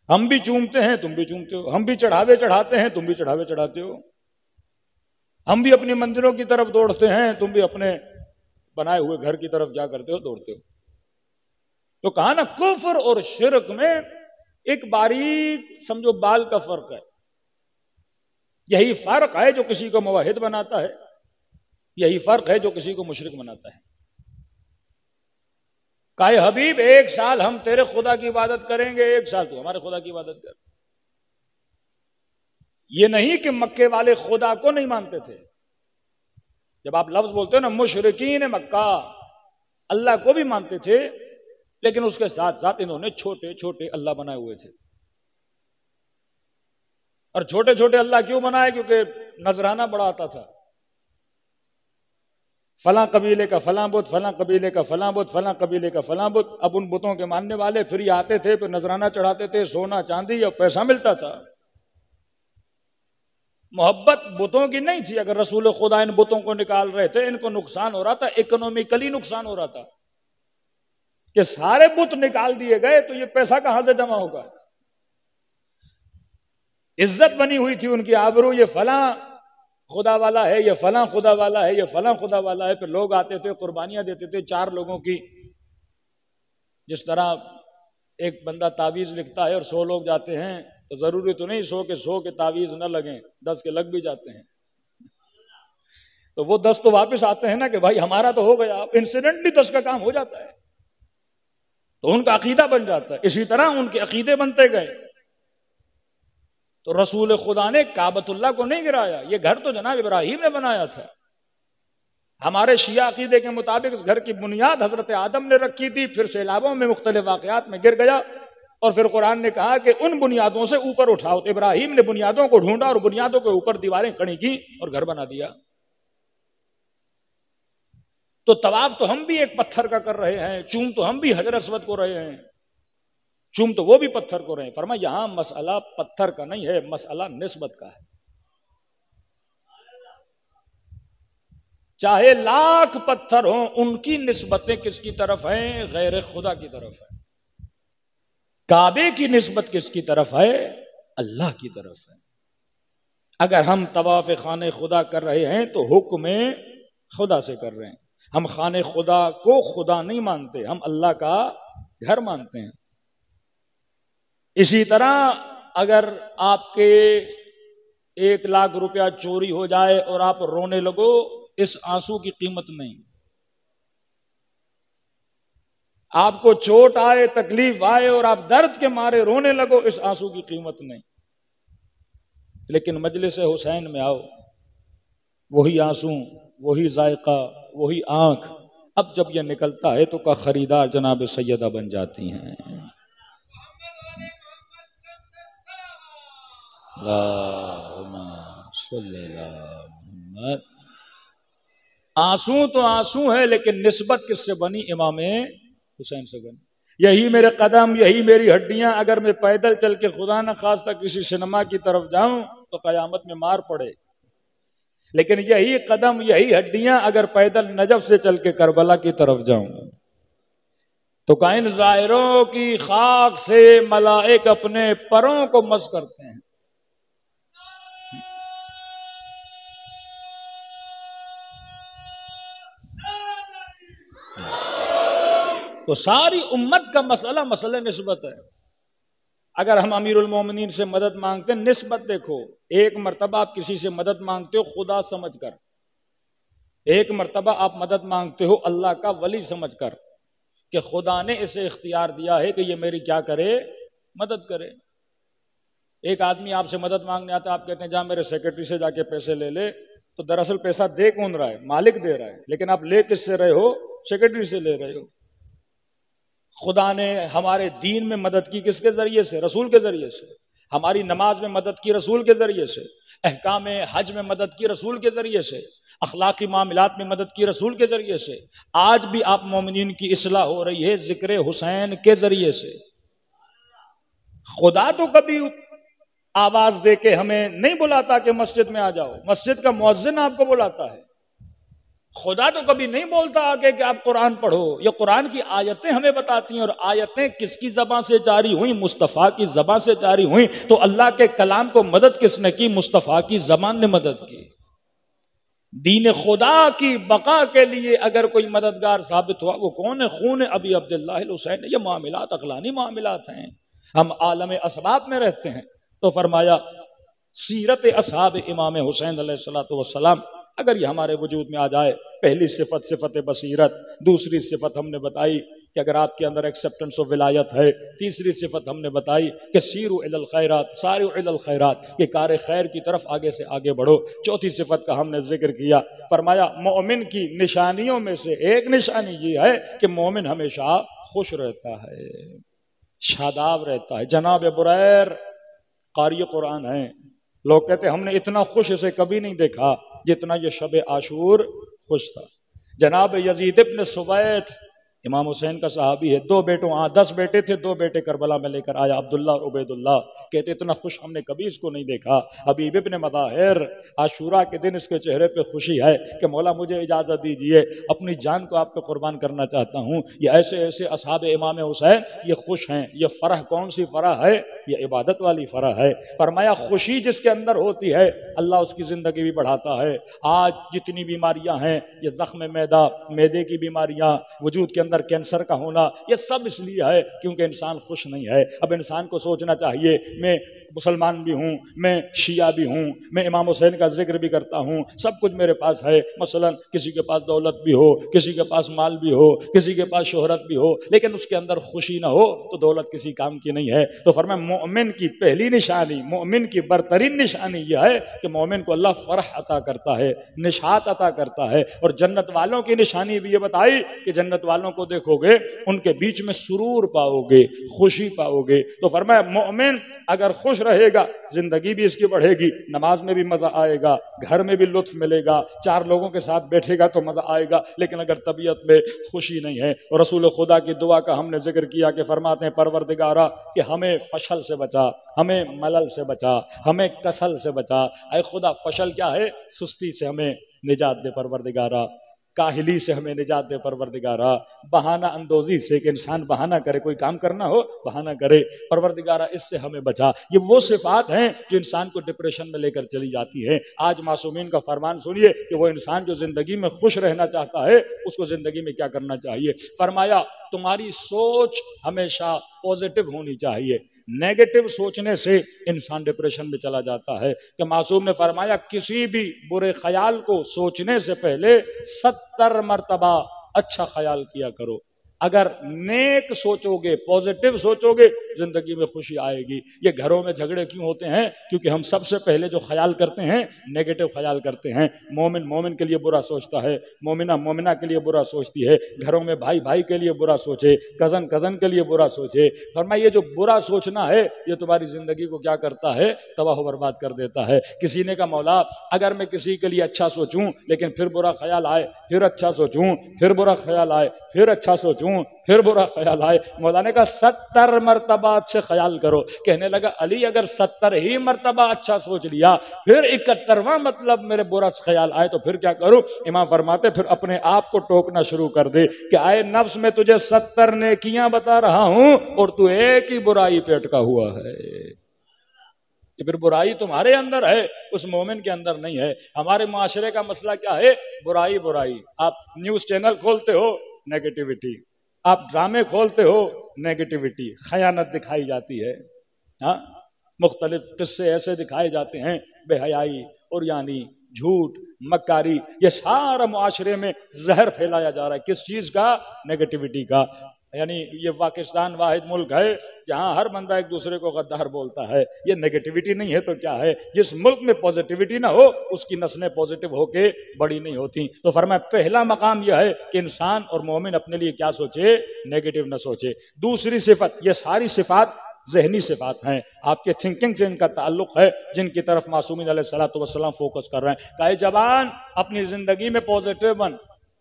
B: ہم بھی چومتے ہیں تم بھی چومتے ہو، ہم بھی چڑھاوے چڑھاتے ہیں تم بھی چڑھاوے چڑھاتے ہو، ہم بھی اپنی مندروں کی طرف دوڑتے ہیں تم بھی اپنے بنائے ہوئے گھر کی طرف کیا کرتے ہو، دوڑتے ہو. تو کہا نا کفر اور شرک میں ایک باریک سمجھو بال کا فرق ہے. یہی فرق ہے جو کسی کو موحد بناتا ہے، یہی فرق ہے جو کسی کو مشرک بناتا ہے. کہے حبیب 1 سال ہم تیرے خدا کی عبادت کریں گے، 1 سال تو ہمارے خدا کی عبادت کر. یہ نہیں کہ مکے والے خدا کو نہیں مانتے تھے. جب آپ لفظ بولتے ہو نا مشرکین مکہ، اللہ کو بھی مانتے تھے لیکن اس کے ساتھ ساتھ انہوں نے چھوٹے چھوٹے اللہ بنائے ہوئے تھے. اور چھوٹے چھوٹے اللہ کیوں بنائے؟ کیونکہ نذرانہ بڑا آتا تھا. فلاں قبیلے کا فلاں بت، فلاں قبیلے کا فلاں بت، فلاں قبیلے کا فلاں بت. اب ان بتوں کے ماننے والے پھر یہ آتے تھے، پھر نذرانہ چڑھاتے تھے، سونا چاندی اور پیسہ ملتا تھا. محبت بتوں کی نہیں تھی. اگر رسول خدا ان بتوں کو نکال رہے تھے ان کو نقصان ہو رہا تھا، اکنومیکلی نقصان ہو رہا تھا کہ سارے بت نکال دیے گئے تو یہ پیسہ کہاں سے جمع ہوگا. عزت بنی ہوئی تھی ان کی، آبرو، یہ فلاں خدا والا ہے، یہ فلاں خدا والا ہے، یہ فلاں خدا والا ہے. پھر لوگ آتے تھے قربانیاں دیتے تھے 4 لوگوں کی. جس طرح ایک بندہ تعویذ لکھتا ہے اور 100 لوگ جاتے ہیں تو ضروری تو نہیں 100 کے تعویذ نہ لگیں، 10 کے لگ بھی جاتے ہیں. تو وہ 10 تو واپس آتے ہیں نا کہ بھائی ہمارا تو ہو گیا. انسیڈنٹلی 10 کا کام ہو جاتا ہے تو ان کا عقیدہ بن جاتا ہے. اسی طرح ان کے عقیدے بنتے گئے. تو رسول خدا نے کعبۃ اللہ کو نہیں گرایا، یہ گھر تو جناب ابراہیم نے بنایا تھا. ہمارے شیعہ عقیدے کے مطابق اس گھر کی بنیاد حضرت آدم نے رکھی تھی، پھر سیلابوں میں مختلف واقعات میں گر گیا اور پھر قرآن نے کہا کہ ان بنیادوں سے اوپر اٹھاؤ. تو ابراہیم نے بنیادوں کو ڈھونڈا اور بنیادوں کے اوپر دیواریں کھڑی کی اور گھر بنا دیا. تو طواف تو ہم بھی ایک پتھر کا کر رہے ہیں، چوم تو ہم بھی حجر اسود کو رہے ہیں، چوم تو وہ بھی پتھر کو رہے ہیں. فرمایا یہاں مسئلہ پتھر کا نہیں ہے، مسئلہ نسبت کا ہے. چاہے لاکھ پتھر ہوں ان کی نسبتیں کس کی طرف ہیں؟ غیر خدا کی طرف ہے. کعبے کی نسبت کس کی طرف ہے؟ اللہ کی طرف ہے. اگر ہم طواف خانے خدا کر رہے ہیں تو حکم خدا سے کر رہے ہیں. ہم خانے خدا کو خدا نہیں مانتے، ہم اللہ کا گھر مانتے ہیں. اسی طرح اگر آپ کے 1 لاکھ روپیہ چوری ہو جائے اور آپ رونے لگو، اس آنسو کی قیمت نہیں. آپ کو چوٹ آئے، تکلیف آئے اور آپ درد کے مارے رونے لگو، اس آنسو کی قیمت نہیں. لیکن مجلس حسین میں آؤ، وہی آنسو، وہی ذائقہ، وہی آنکھ. اب جب یہ نکلتا ہے تو کا خریدار جناب سیدہ بن جاتی ہیں. اللہم صلی اللہ محمد. آنسو تو آنسو ہے لیکن نسبت کس سے بنی؟ امام حسین سے بنی. یہی میرے قدم، یہی میری ہڈیاں، اگر میں پیدل چل کے خدا نہ خواستہ کسی سینما کی طرف جاؤں تو قیامت میں مار پڑے. لیکن یہی قدم، یہی ہڈیاں اگر پیدل نجف سے چل کے کربلا کی طرف جاؤں تو کائن ظاہروں کی خاک سے ملائک اپنے پروں کو مس کرتے ہیں. تو ساری امت کا مسئلہ نسبت ہے. اگر ہم امیر المومنین سے مدد مانگتے ہیں، نسبت دیکھو. 1 مرتبہ آپ کسی سے مدد مانگتے ہو خدا سمجھ کر، 1 مرتبہ آپ مدد مانگتے ہو اللہ کا ولی سمجھ کر کہ خدا نے اسے اختیار دیا ہے کہ یہ میری کیا کرے؟ مدد کرے. ایک آدمی آپ سے مدد مانگنے آتا ہے، آپ کہتے ہیں جا میرے سیکرٹری سے جا کے پیسے لے لے، تو دراصل پیسہ دے کون رہا ہے؟ مالک دے رہا ہے، لیکن آپ لے کس سے رہے ہو؟ سیکرٹری سے لے رہے ہو۔ خدا نے ہمارے دین میں مدد کی کس کے ذریعے سے؟ رسول کے ذریعے سے۔ ہماری نماز میں مدد کی رسول کے ذریعے سے، احکام حج میں مدد کی رسول کے ذریعے سے، اخلاقی معاملات میں مدد کی رسول کے ذریعے سے۔ آج بھی آپ مومنین کی اصلاح ہو رہی ہے ذکر حسین کے ذریعے سے۔ خدا تو کبھی آواز دے کے ہمیں نہیں بلاتا کہ مسجد میں آ جاؤ، مسجد کا مؤذن آپ کو بلاتا ہے۔ خدا تو کبھی نہیں بولتا آگے کہ آپ قرآن پڑھو، یہ قرآن کی آیتیں ہمیں بتاتی ہیں، اور آیتیں کس کی زبان سے جاری ہوئیں؟ مصطفیٰ کی زبان سے جاری ہوئیں۔ تو اللہ کے کلام کو مدد کس نے کی؟ مصطفیٰ کی زبان نے مدد کی۔ دین خدا کی بقا کے لیے اگر کوئی مددگار ثابت ہوا وہ کون ہے؟ خون ابی عبداللہ الحسین۔ یہ معاملات عقلانی معاملات ہیں، ہم عالم اسباب میں رہتے ہیں۔ تو فرمایا سیرت اصحاب امام حسین علیہ السلام اگر یہ ہمارے وجود میں آ جائے، پہلی صفت صفت بصیرت، دوسری صفت ہم نے بتائی کہ اگر آپ کے اندر ایکسیپٹنس آف ولایت ہے، تیسری صفت ہم نے بتائی کہ سیروا الی الخیرات، سارعوا الی الخیرات، کہ کار خیر کی طرف آگے سے آگے بڑھو۔ چوتھی صفت کا ہم نے ذکر کیا، فرمایا مومن کی نشانیوں میں سے ایک نشانی یہ ہے کہ مومن ہمیشہ خوش رہتا ہے، شاداب رہتا ہے۔ جناب بریر قاری قرآن ہیں، لوگ کہتے ہیں ہم نے اتنا خوش اسے کبھی نہیں دیکھا جتنا یہ شب عاشور خوش تھا۔ جناب یزید ابن سویت امام حسین کا صحابی ہے، 2 بیٹوں 10 بیٹے تھے، 2 بیٹے کربلا میں لے کر آیا، عبداللہ اور عبید اللہ، کہتے اتنا خوش ہم نے کبھی اس کو نہیں دیکھا۔ حبیب ابن مظاہر عاشورہ کے دن اس کے چہرے پہ خوشی ہے کہ مولا مجھے اجازت دیجئے، اپنی جان کو آپ پہ قربان کرنا چاہتا ہوں۔ یہ ایسے ایسے اصحاب امام حسین یہ خوش ہیں۔ یہ فرح کون سی فرح ہے؟ یہ عبادت والی فرح ہے۔ فرمایا خوشی جس کے اندر ہوتی ہے اللہ اس کی زندگی بھی بڑھاتا ہے۔ آج جتنی بیماریاں ہیں، یہ زخم معدہ، معدے کی بیماریاں، وجود کے اندر کینسر کا ہونا، یہ سب اس لیے ہے کیونکہ انسان خوش نہیں ہے۔ اب انسان کو سوچنا چاہیے میں مسلمان بھی ہوں، میں شیعہ بھی ہوں، میں امام حسین کا ذکر بھی کرتا ہوں، سب کچھ میرے پاس ہے، مثلا کسی کے پاس دولت بھی ہو، کسی کے پاس مال بھی ہو، کسی کے پاس شہرت بھی ہو، لیکن اس کے اندر خوشی نہ ہو تو دولت کسی کام کی نہیں ہے۔ تو فرمایا مومن کی پہلی نشانی، مومن کی برترین نشانی یہ ہے کہ مومن کو اللہ فرح عطا کرتا ہے، نشاط عطا کرتا ہے۔ اور جنت والوں کی نشانی بھی یہ بتائی کہ جنت والوں کو دیکھو گے ان کے بیچ میں سرور پاؤ گے، خوشی پاؤ گے۔ تو فرمایا مومن اگر خوش رہے گا زندگی بھی اس کی بڑھے گی، نماز میں بھی مزہ آئے گا، گھر میں بھی لطف ملے گا، 4 لوگوں کے ساتھ بیٹھے گا تو مزہ آئے گا۔ لیکن اگر طبیعت میں خوشی نہیں ہے، اور رسول خدا کی دعا کا ہم نے ذکر کیا کہ فرماتے ہیں پروردگارا کہ ہمیں فشل سے بچا، ہمیں ملل سے بچا، ہمیں کسل سے بچا۔ اے خدا فشل کیا ہے؟ سستی سے ہمیں نجات دے پروردگارا، کاہلی سے ہمیں نجات دے پروردگارا، بہانہ اندوزی سے کہ انسان بہانہ کرے، کوئی کام کرنا ہو بہانہ کرے، پروردگارا اس سے ہمیں بچا۔ یہ وہ صفات ہیں جو انسان کو ڈپریشن میں لے کر چلی جاتی ہیں۔ آج معصومین کا فرمان سنیے کہ وہ انسان جو زندگی میں خوش رہنا چاہتا ہے اس کو زندگی میں کیا کرنا چاہیے۔ فرمایا تمہاری سوچ ہمیشہ پازیٹو ہونی چاہیے، نیگیٹو سوچنے سے انسان ڈپریشن میں چلا جاتا ہے۔ کہ معصوم نے فرمایا کسی بھی برے خیال کو سوچنے سے پہلے 70 مرتبہ اچھا خیال کیا کرو۔ اگر نیک سوچو گے، پازیٹو سوچو گے، زندگی میں خوشی آئے گی۔ یہ گھروں میں جھگڑے کیوں ہوتے ہیں؟ کیونکہ ہم سب سے پہلے جو خیال کرتے ہیں نیگیٹو خیال کرتے ہیں۔ مومن مومن کے لیے برا سوچتا ہے، مومنہ مومنہ کے لیے برا سوچتی ہے، گھروں میں بھائی بھائی کے لیے برا سوچے، کزن کزن کے لیے برا سوچے۔ فرمایا یہ جو برا سوچنا ہے یہ تمہاری زندگی کو کیا کرتا ہے؟ تباہ و برباد کر دیتا ہے۔ کسی نے کہا مولا اگر میں کسی کے لیے اچھا سوچوں لیکن پھر برا خیال آئے، پھر اچھا سوچوں، پھر برا خیال آئے، پھر اچھا سوچوں، پھر برا خیال آئے۔ مولا نے کہا 70 مرتبہ اچھے خیال کرو۔ کہنے لگا علی اگر 70 ہی مرتبہ اچھا سوچ لیا، پھر 71واں مطلب میرے برا خیال آئے تو پھر کیا کروں؟ امام فرماتے پھر اپنے آپ کو ٹوکنا شروع کر دے کہ آئے نفس میں تجھے 70 نیکیاں بتا رہا ہوں اور تو ایک ہی برائی پہ اٹکا ہوا ہے۔ کہ پھر برائی تمہارے اندر ہے، اس مومن کے اندر نہیں ہے۔ ہمارے معاشرے کا مسئلہ کیا ہے؟ برائی برائی۔ آپ نیوز چینل کھولتے ہو نیگیٹیوٹی، آپ ڈرامے کھولتے ہو نیگیٹیوٹی، خیانت دکھائی جاتی ہے، ہاں مختلف قصے ایسے دکھائے جاتے ہیں، بے حیائی، عریانی، جھوٹ، مکاری، یہ سارا معاشرے میں زہر پھیلایا جا رہا ہے۔ کس چیز کا؟ نیگیٹیوٹی کا۔ یعنی یہ پاکستان واحد ملک ہے جہاں ہر بندہ ایک دوسرے کو غدار بولتا ہے. یہ نیگیٹیوٹی نہیں ہے تو کیا ہے؟ جس ملک میں پوزیٹیوٹی نہ ہو اس کی نسلیں پوزیٹیو ہو کے بڑی نہیں ہوتی. تو فرمایا پہلا مقام یہ ہے کہ انسان اور مومن اپنے لیے کیا سوچے؟ نیگیٹو نہ سوچے. دوسری صفت، یہ ساری صفات ذہنی صفات ہیں، آپ کے تھنکنگ سے ان کا تعلق ہے، جن کی طرف معصومین علیہ الصلوۃ والسلام فوکس کر رہے ہیں. کہ جوان اپنی زندگی میں پوزیٹیو بن،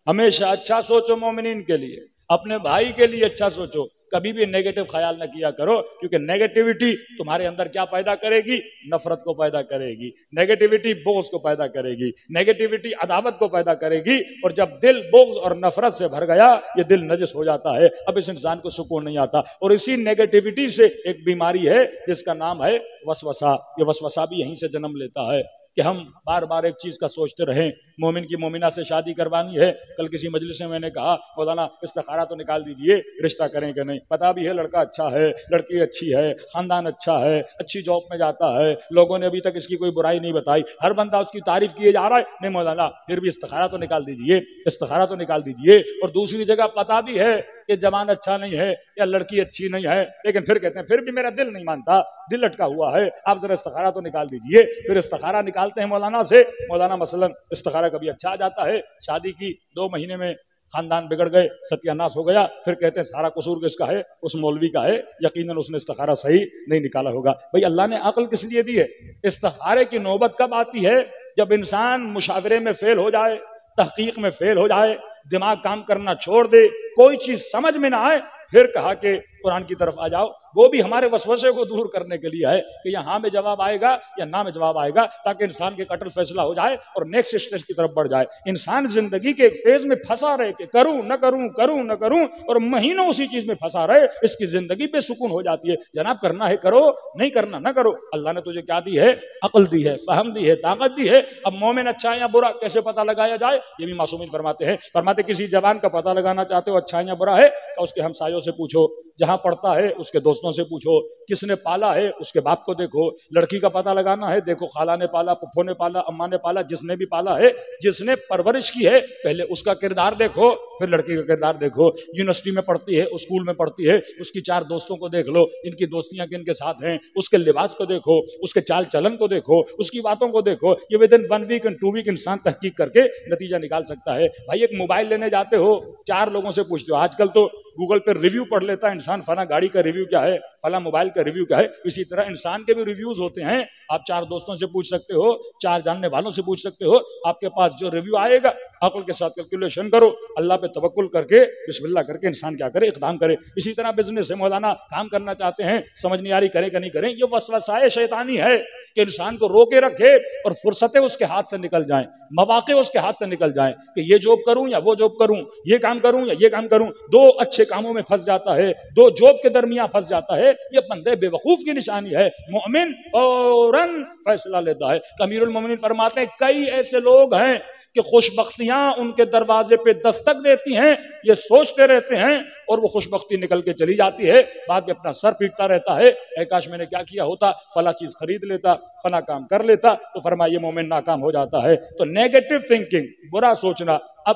B: ہمیشہ اچھا سوچو، مومنین کے لیے، اپنے بھائی کے لیے اچھا سوچو، کبھی بھی نیگیٹو خیال نہ کیا کرو، کیونکہ نیگیٹیوٹی تمہارے اندر کیا پیدا کرے گی؟ نفرت کو پیدا کرے گی، نیگیٹیوٹی بغض کو پیدا کرے گی، نیگیٹیوٹی عداوت کو پیدا کرے گی. اور جب دل بغض اور نفرت سے بھر گیا، یہ دل نجس ہو جاتا ہے، اب اس انسان کو سکون نہیں آتا. اور اسی نیگیٹیوٹی سے ایک بیماری ہے جس کا نام ہے وسوسہ. یہ وسوسہ بھی یہیں سے جنم لیتا ہے کہ ہم بار بار ایک چیز کا سوچتے رہیں. مومن کی مومنہ سے شادی کروانی ہے، کل کسی مجلس میں نے کہا مولانا استخارہ تو نکال دیجئے، رشتہ کریں کہ نہیں؟ پتا بھی ہے لڑکا اچھا ہے، لڑکی اچھی ہے، خاندان اچھا ہے، اچھی جاب میں جاتا ہے، لوگوں نے ابھی تک اس کی کوئی برائی نہیں بتائی، ہر بندہ اس کی تعریف کیے جا رہا ہے. نہیں مولانا پھر بھی استخارہ تو نکال دیجئے، استخارہ تو نکال دیجئے. اور دوسری جگہ پتا بھی ہے کہ جوان اچھا نہیں ہے یا لڑکی اچھی نہیں ہے، لیکن پھر کہتے ہیں پھر بھی میرا دل نہیں مانتا، دل لٹکا ہوا ہے، آپ ذرا استخارہ تو نکال دیجئے. پھر استخارہ نکالتے ہیں مولانا سے، مولانا مثلا استخارہ کبھی اچھا آ جاتا ہے، شادی کی 2 مہینے میں خاندان بگڑ گئے، ستیہ ناش ہو گیا، پھر کہتے ہیں سارا قصور کس کا ہے؟ اس مولوی کا ہے، یقیناً اس نے استخارہ صحیح نہیں نکالا ہوگا. بھئی اللہ نے عقل کس لیے دی ہے؟ استخارے کی نوبت کب آتی ہے؟ جب انسان مشاورے میں فیل ہو جائے، تحقیق میں فیل ہو جائے، دماغ کام کرنا چھوڑ دے، کوئی چیز سمجھ میں نہ آئے، پھر کہا کہ قرآن کی طرف آ جاؤ. وہ بھی ہمارے وسوسے کو دور کرنے کے لیے ہے کہ یہاں ہاں میں جواب آئے گا یا نہ میں جواب آئے گا، تاکہ انسان کے قتل فیصلہ ہو جائے اور نیکسٹ اسٹیج کی طرف بڑھ جائے. انسان زندگی کے ایک فیز میں پھنسا رہے کہ کروں نہ کروں، کروں نہ کروں، اور مہینوں اسی چیز میں پھنسا رہے، اس کی زندگی بے سکون ہو جاتی ہے. جناب کرنا ہے کرو، نہیں کرنا نہ کرو. اللہ نے تجھے کیا دی ہے؟ عقل دی ہے، فہم دی ہے، طاقت دی ہے. اب مومن اچھا یا برا کیسے پتہ لگایا جائے؟ یہ بھی معصومین فرماتے ہیں. فرماتے کسی جوان کا پتہ لگانا چاہتے ہو اچھا یا برا ہے، تو اس کے ہمسایوں سے پوچھو، جہاں پڑھتا ہے اس کے دوستوں سے پوچھو، کس نے پالا ہے اس کے باپ کو دیکھو. لڑکی کا پتہ لگانا ہے، دیکھو خالہ نے پالا، پھپھو نے پالا، اماں نے پالا، جس نے بھی پالا ہے، جس نے پرورش کی ہے، پہلے اس کا کردار دیکھو، پھر لڑکی کا کردار دیکھو. یونیورسٹی میں پڑھتی ہے، اسکول میں پڑھتی ہے، اس کی 4 دوستوں کو دیکھ لو، ان کی دوستیاں کن کے ساتھ ہیں، اس کے لباس کو دیکھو، اس کے چال چلن کو دیکھو، اس کی باتوں کو دیکھو. یہ ودن 1 ویک اینڈ 2 ویک انسان تحقیق کر کے نتیجہ نکال سکتا ہے. بھائی ایک موبائل لینے جاتے ہو، 4 لوگوں سے پوچھتے ہو. آج کل تو گوگل پہ ریویو پڑھ لیتا ہے انسان، فلاں گاڑی کا ریویو کیا ہے، فلاں موبائل کا ریویو کیا ہے. اسی طرح انسان کے بھی ریویوز ہوتے ہیں. آپ 4 دوستوں سے پوچھ سکتے ہو، 4 جاننے والوں سے پوچھ سکتے ہو. آپ کے پاس جو ریویو آئے گا عقل کے ساتھ کیلکولیشن کرو، اللہ پہ توکل کر کے بسم اللہ کر کے انسان کیا کرے؟ اقدام کرے. اسی طرح بزنس ہے مولانا، کام کرنا چاہتے ہیں، سمجھ نہیں آ رہی کریں کہ نہیں کریں. یہ وسوسہ شیطانی ہے کہ انسان کو روکے رکھے اور فرصتیں اس کے ہاتھ سے نکل جائیں، مواقع اس کے ہاتھ سے نکل جائیں کہ یہ جاب کروں یا وہ جاب کروں، یہ کام کروں یا یہ کام کروں. 2 اچھے کاموں میں پھنس جاتا ہے، 2 جاب کے درمیان پھنس جاتا ہے. یہ بندے بے وقوف کی نشانی ہے. مومن فوراً فیصلہ لیتا ہے. امیر المومنین فرماتے ہیں کئی ایسے لوگ ہیں کہ خوش بختیاں ان کے دروازے پہ دستک دیتی ہیں، یہ سوچتے رہتے ہیں اور وہ خوش بختی نکل کے چلی جاتی ہے. بعد میں اپنا سر پیٹتا رہتا ہے، اے کاش میں نے کیا کیا ہوتا، فلاں چیز خرید لیتا، فلاں کام کر لیتا. تو فرمایا یہ مومن ناکام ہو جاتا ہے. تو نیگیٹو تھنکنگ، برا سوچنا. اب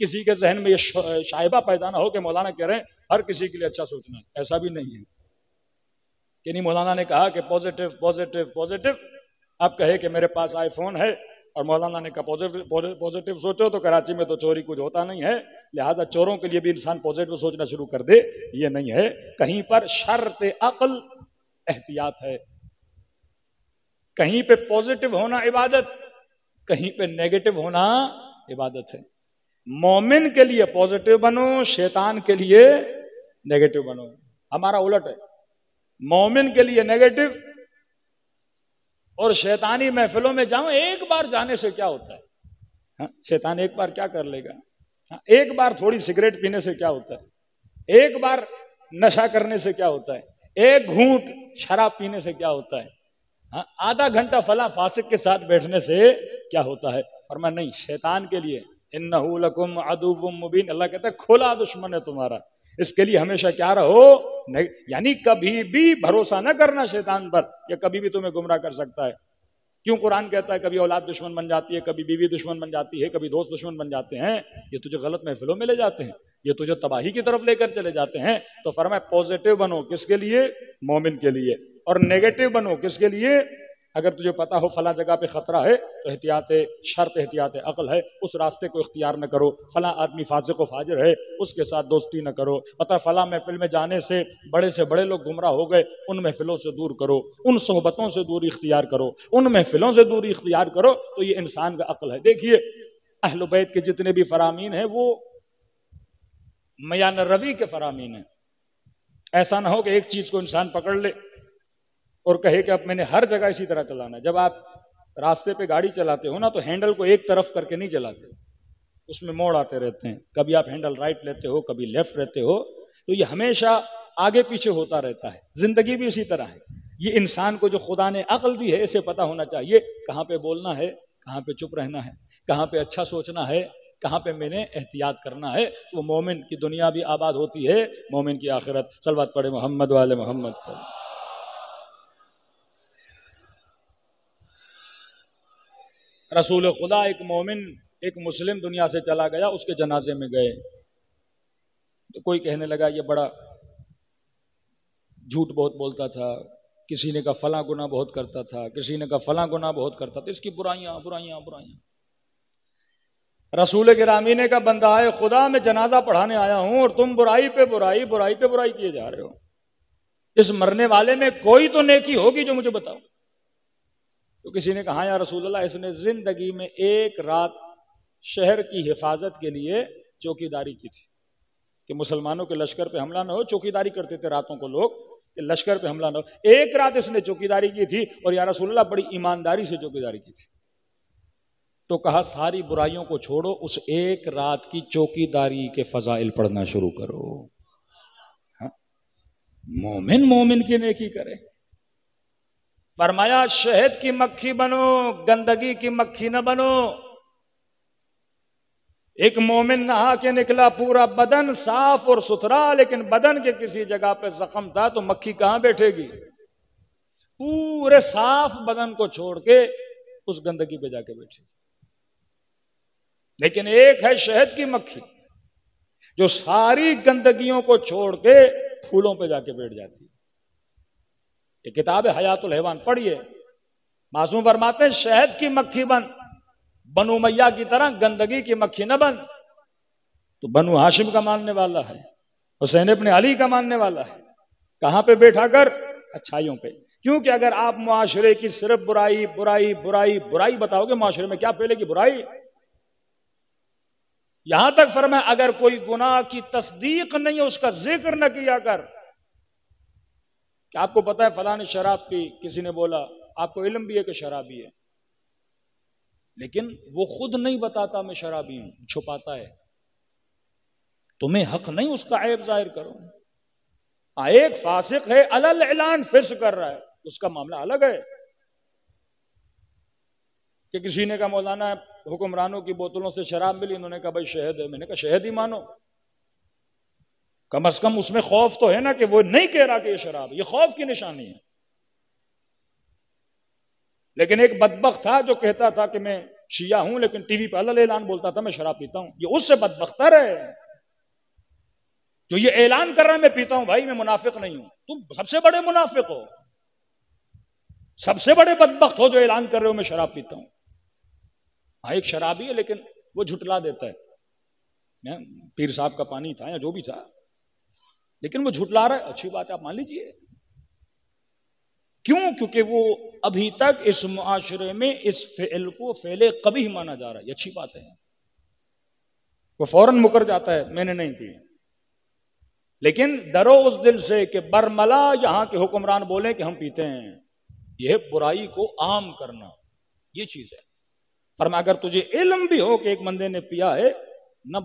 B: کسی کے ذہن میں یہ شائبہ پیدا نہ ہو کہ مولانا کہہ رہے ہیں ہر کسی کے لیے اچھا سوچنا ہے. ایسا بھی نہیں ہے کہ نہیں. مولانا نے کہا کہ پوزیٹو پوزیٹو پوزیٹو. اب کہے کہ میرے پاس آئی فون ہے اور مولانا نے کہا پوزیٹو سوچو، تو کراچی میں تو چوری کچھ ہوتا نہیں ہے، لہذا چوروں کے لیے بھی انسان پوزیٹو سوچنا شروع کر دے. یہ نہیں ہے. کہیں پر شرط عقل احتیاط ہے. کہیں پہ پوزیٹو ہونا عبادت، کہیں پہ نیگیٹو ہونا عبادت ہے. مومن کے لیے پوزیٹو بنو، شیطان کے لیے نیگیٹو بنو. ہمارا الٹ ہے، مومن کے لیے نیگیٹو اور شیطانی محفلوں میں جاؤں. ایک بار جانے سے کیا ہوتا ہے؟ شیطان ایک بار کیا کر لے گا؟ ایک بار تھوڑی سگریٹ پینے سے کیا ہوتا ہے؟ ایک بار نشہ کرنے سے کیا ہوتا ہے؟ ایک گھونٹ شراب پینے سے کیا ہوتا ہے؟ آدھا گھنٹہ فلاں فاسق کے ساتھ بیٹھنے سے کیا ہوتا ہے؟ فرمایا نہیں، شیطان کے لیے انہو لکم عدو مبین. اللہ کہتا ہے کھلا دشمن ہے تمہارا، اس کے لیے ہمیشہ کیا رہو. یعنی کبھی بھی بھروسہ نہ کرنا شیطان پر، یا کبھی بھی تمہیں گمراہ کر سکتا ہے. کیوں قرآن کہتا ہے کبھی اولاد دشمن بن جاتی ہے، کبھی بیوی دشمن بن جاتی ہے، کبھی دوست دشمن بن جاتے ہیں. یہ تجھے غلط محفلوں میں لے جاتے ہیں. یہ تجھے تباہی کی طرف لے کر چلے جاتے ہیں. تو فرمایا پازیٹیو بنو، کس کے لیے؟ مومن کے لیے. اور نیگیٹو بنو، کس کے لیے؟ اگر تجھے پتا ہو فلاں جگہ پہ خطرہ ہے تو احتیاط شرط احتیاط عقل ہے، اس راستے کو اختیار نہ کرو. فلاں آدمی فاسق و فاجر ہے، اس کے ساتھ دوستی نہ کرو. پتہ فلاں محفل میں جانے سے بڑے لوگ گمراہ ہو گئے، ان محفلوں سے دور کرو، ان صحبتوں سے دوری اختیار کرو، ان محفلوں سے دوری اختیار کرو. تو یہ انسان کا عقل ہے. دیکھیے اہل بیت کے جتنے بھی فرامین ہیں وہ میان روی کے فرامین ہیں. ایسا نہ ہو کہ ایک چیز کو انسان پکڑ لے اور کہے کہ اب میں نے ہر جگہ اسی طرح چلانا ہے. جب آپ راستے پہ گاڑی چلاتے ہو نا تو ہینڈل کو ایک طرف کر کے نہیں چلاتے، اس میں موڑ آتے رہتے ہیں. کبھی آپ ہینڈل رائٹ لیتے ہو، کبھی لیفٹ لیتے ہو، تو یہ ہمیشہ آگے پیچھے ہوتا رہتا ہے. زندگی بھی اسی طرح ہے. یہ انسان کو جو خدا نے عقل دی ہے اسے پتہ ہونا چاہیے کہاں پہ بولنا ہے، کہاں پہ چپ رہنا ہے، کہاں پہ اچھا سوچنا ہے، کہاں پہ میں نے احتیاط کرنا ہے. تو مومن کی دنیا بھی آباد ہوتی ہے، مومن کی آخرت. صلوات پڑھے محمد والے محمد پر. رسول خدا ایک مومن ایک مسلم دنیا سے چلا گیا، اس کے جنازے میں گئے تو کوئی کہنے لگا یہ بڑا جھوٹ بہت بولتا تھا، کسی نے کہا فلاں گناہ بہت کرتا تھا، کسی نے کہا فلاں گناہ بہت کرتا تھا، اس کی برائیاں برائیاں برائیاں. رسول گرامی نے کہا بندہ آئے خدا، میں جنازہ پڑھانے آیا ہوں اور تم برائی پہ برائی برائی پہ برائی کیے جا رہے ہو. اس مرنے والے میں کوئی تو نیکی ہوگی جو مجھے بتاؤ. تو کسی نے کہا یا رسول اللہ اس نے زندگی میں ایک رات شہر کی حفاظت کے لیے چوکی داری کی تھی کہ مسلمانوں کے لشکر پہ حملہ نہ ہو. چوکی داری کرتے تھے راتوں کو لوگ کہ لشکر پہ حملہ نہ ہو. ایک رات اس نے چوکی داری کی تھی اور یا رسول اللہ بڑی ایمانداری سے چوکی داری کی تھی. تو کہا ساری برائیوں کو چھوڑو، اس ایک رات کی چوکی داری کے فضائل پڑھنا شروع کرو. مومن مومن کی نیکی کرے. فرمایا شہد کی مکھی بنو، گندگی کی مکھی نہ بنو. ایک مومن نہا کے نکلا پورا بدن صاف اور ستھرا، لیکن بدن کے کسی جگہ پہ زخم تھا تو مکھی کہاں بیٹھے گی؟ پورے صاف بدن کو چھوڑ کے اس گندگی پہ جا کے بیٹھے گی. لیکن ایک ہے شہد کی مکھی جو ساری گندگیوں کو چھوڑ کے پھولوں پہ جا کے بیٹھ جاتی ہے. یہ کتاب حیات الحیوان پڑھیے. معصوم فرماتے ہیں شہد کی مکھی بن، بنو امیہ کی طرح گندگی کی مکھی نہ بن. تو بنو ہاشم کا ماننے والا ہے، حسین ابن علی کا ماننے والا ہے. کہاں پہ بیٹھا کر؟ اچھائیوں پہ. کیونکہ اگر آپ معاشرے کی صرف برائی برائی برائی برائی بتاؤ گے، معاشرے میں کیا پھیلے گی؟ برائی. یہاں تک فرمایا اگر کوئی گناہ کی تصدیق نہیں ہے اس کا ذکر نہ کیا کر. کہ آپ کو پتا ہے فلاں نے شراب پی، کسی نے بولا، آپ کو علم بھی ہے کہ شرابی ہے، لیکن وہ خود نہیں بتاتا میں شرابی ہوں، چھپاتا ہے. تمہیں حق نہیں اس کا عیب ظاہر کرو. ایک فاسق ہے علل اعلان فسق کر رہا ہے، اس کا معاملہ الگ ہے. کہ کسی نے کہا مولانا حکمرانوں کی بوتلوں سے شراب ملی، انہوں نے کہا بھائی شہد ہے. میں نے کہا شہد ہی مانو، کم از کم اس میں خوف تو ہے نا کہ وہ نہیں کہہ رہا کہ یہ شراب، یہ خوف کی نشانی ہے. لیکن ایک بدبخت تھا جو کہتا تھا کہ میں شیعہ ہوں لیکن ٹی وی پہ علل اعلان بولتا تھا میں شراب پیتا ہوں. یہ اس سے بدبختر ہے جو یہ اعلان کر رہا ہے میں پیتا ہوں. بھائی میں منافق نہیں ہوں، تم سب سے بڑے منافق ہو، سب سے بڑے بدبخت ہو جو اعلان کر رہے ہو میں شراب پیتا ہوں. ہاں ایک شرابی ہے لیکن وہ جھٹلا دیتا ہے، پیر صاحب کا پانی تھا یا جو بھی تھا، لیکن وہ جھٹلا رہا ہے. اچھی بات ہے، آپ مان لیجئے. کیوں؟ کیونکہ وہ ابھی تک اس معاشرے میں اس فعل کو فعل قبیح مانا جا رہا ہے. یہ اچھی بات ہے. وہ فوراً مکر جاتا ہے میں نے نہیں پی، لیکن ڈرو اس دل سے کہ برملا یہاں کے حکمران بولیں کہ ہم پیتے ہیں. یہ برائی کو عام کرنا، یہ چیز ہے. فرمایا اگر تجھے علم بھی ہو کہ ایک بندے نے پیا ہے نہ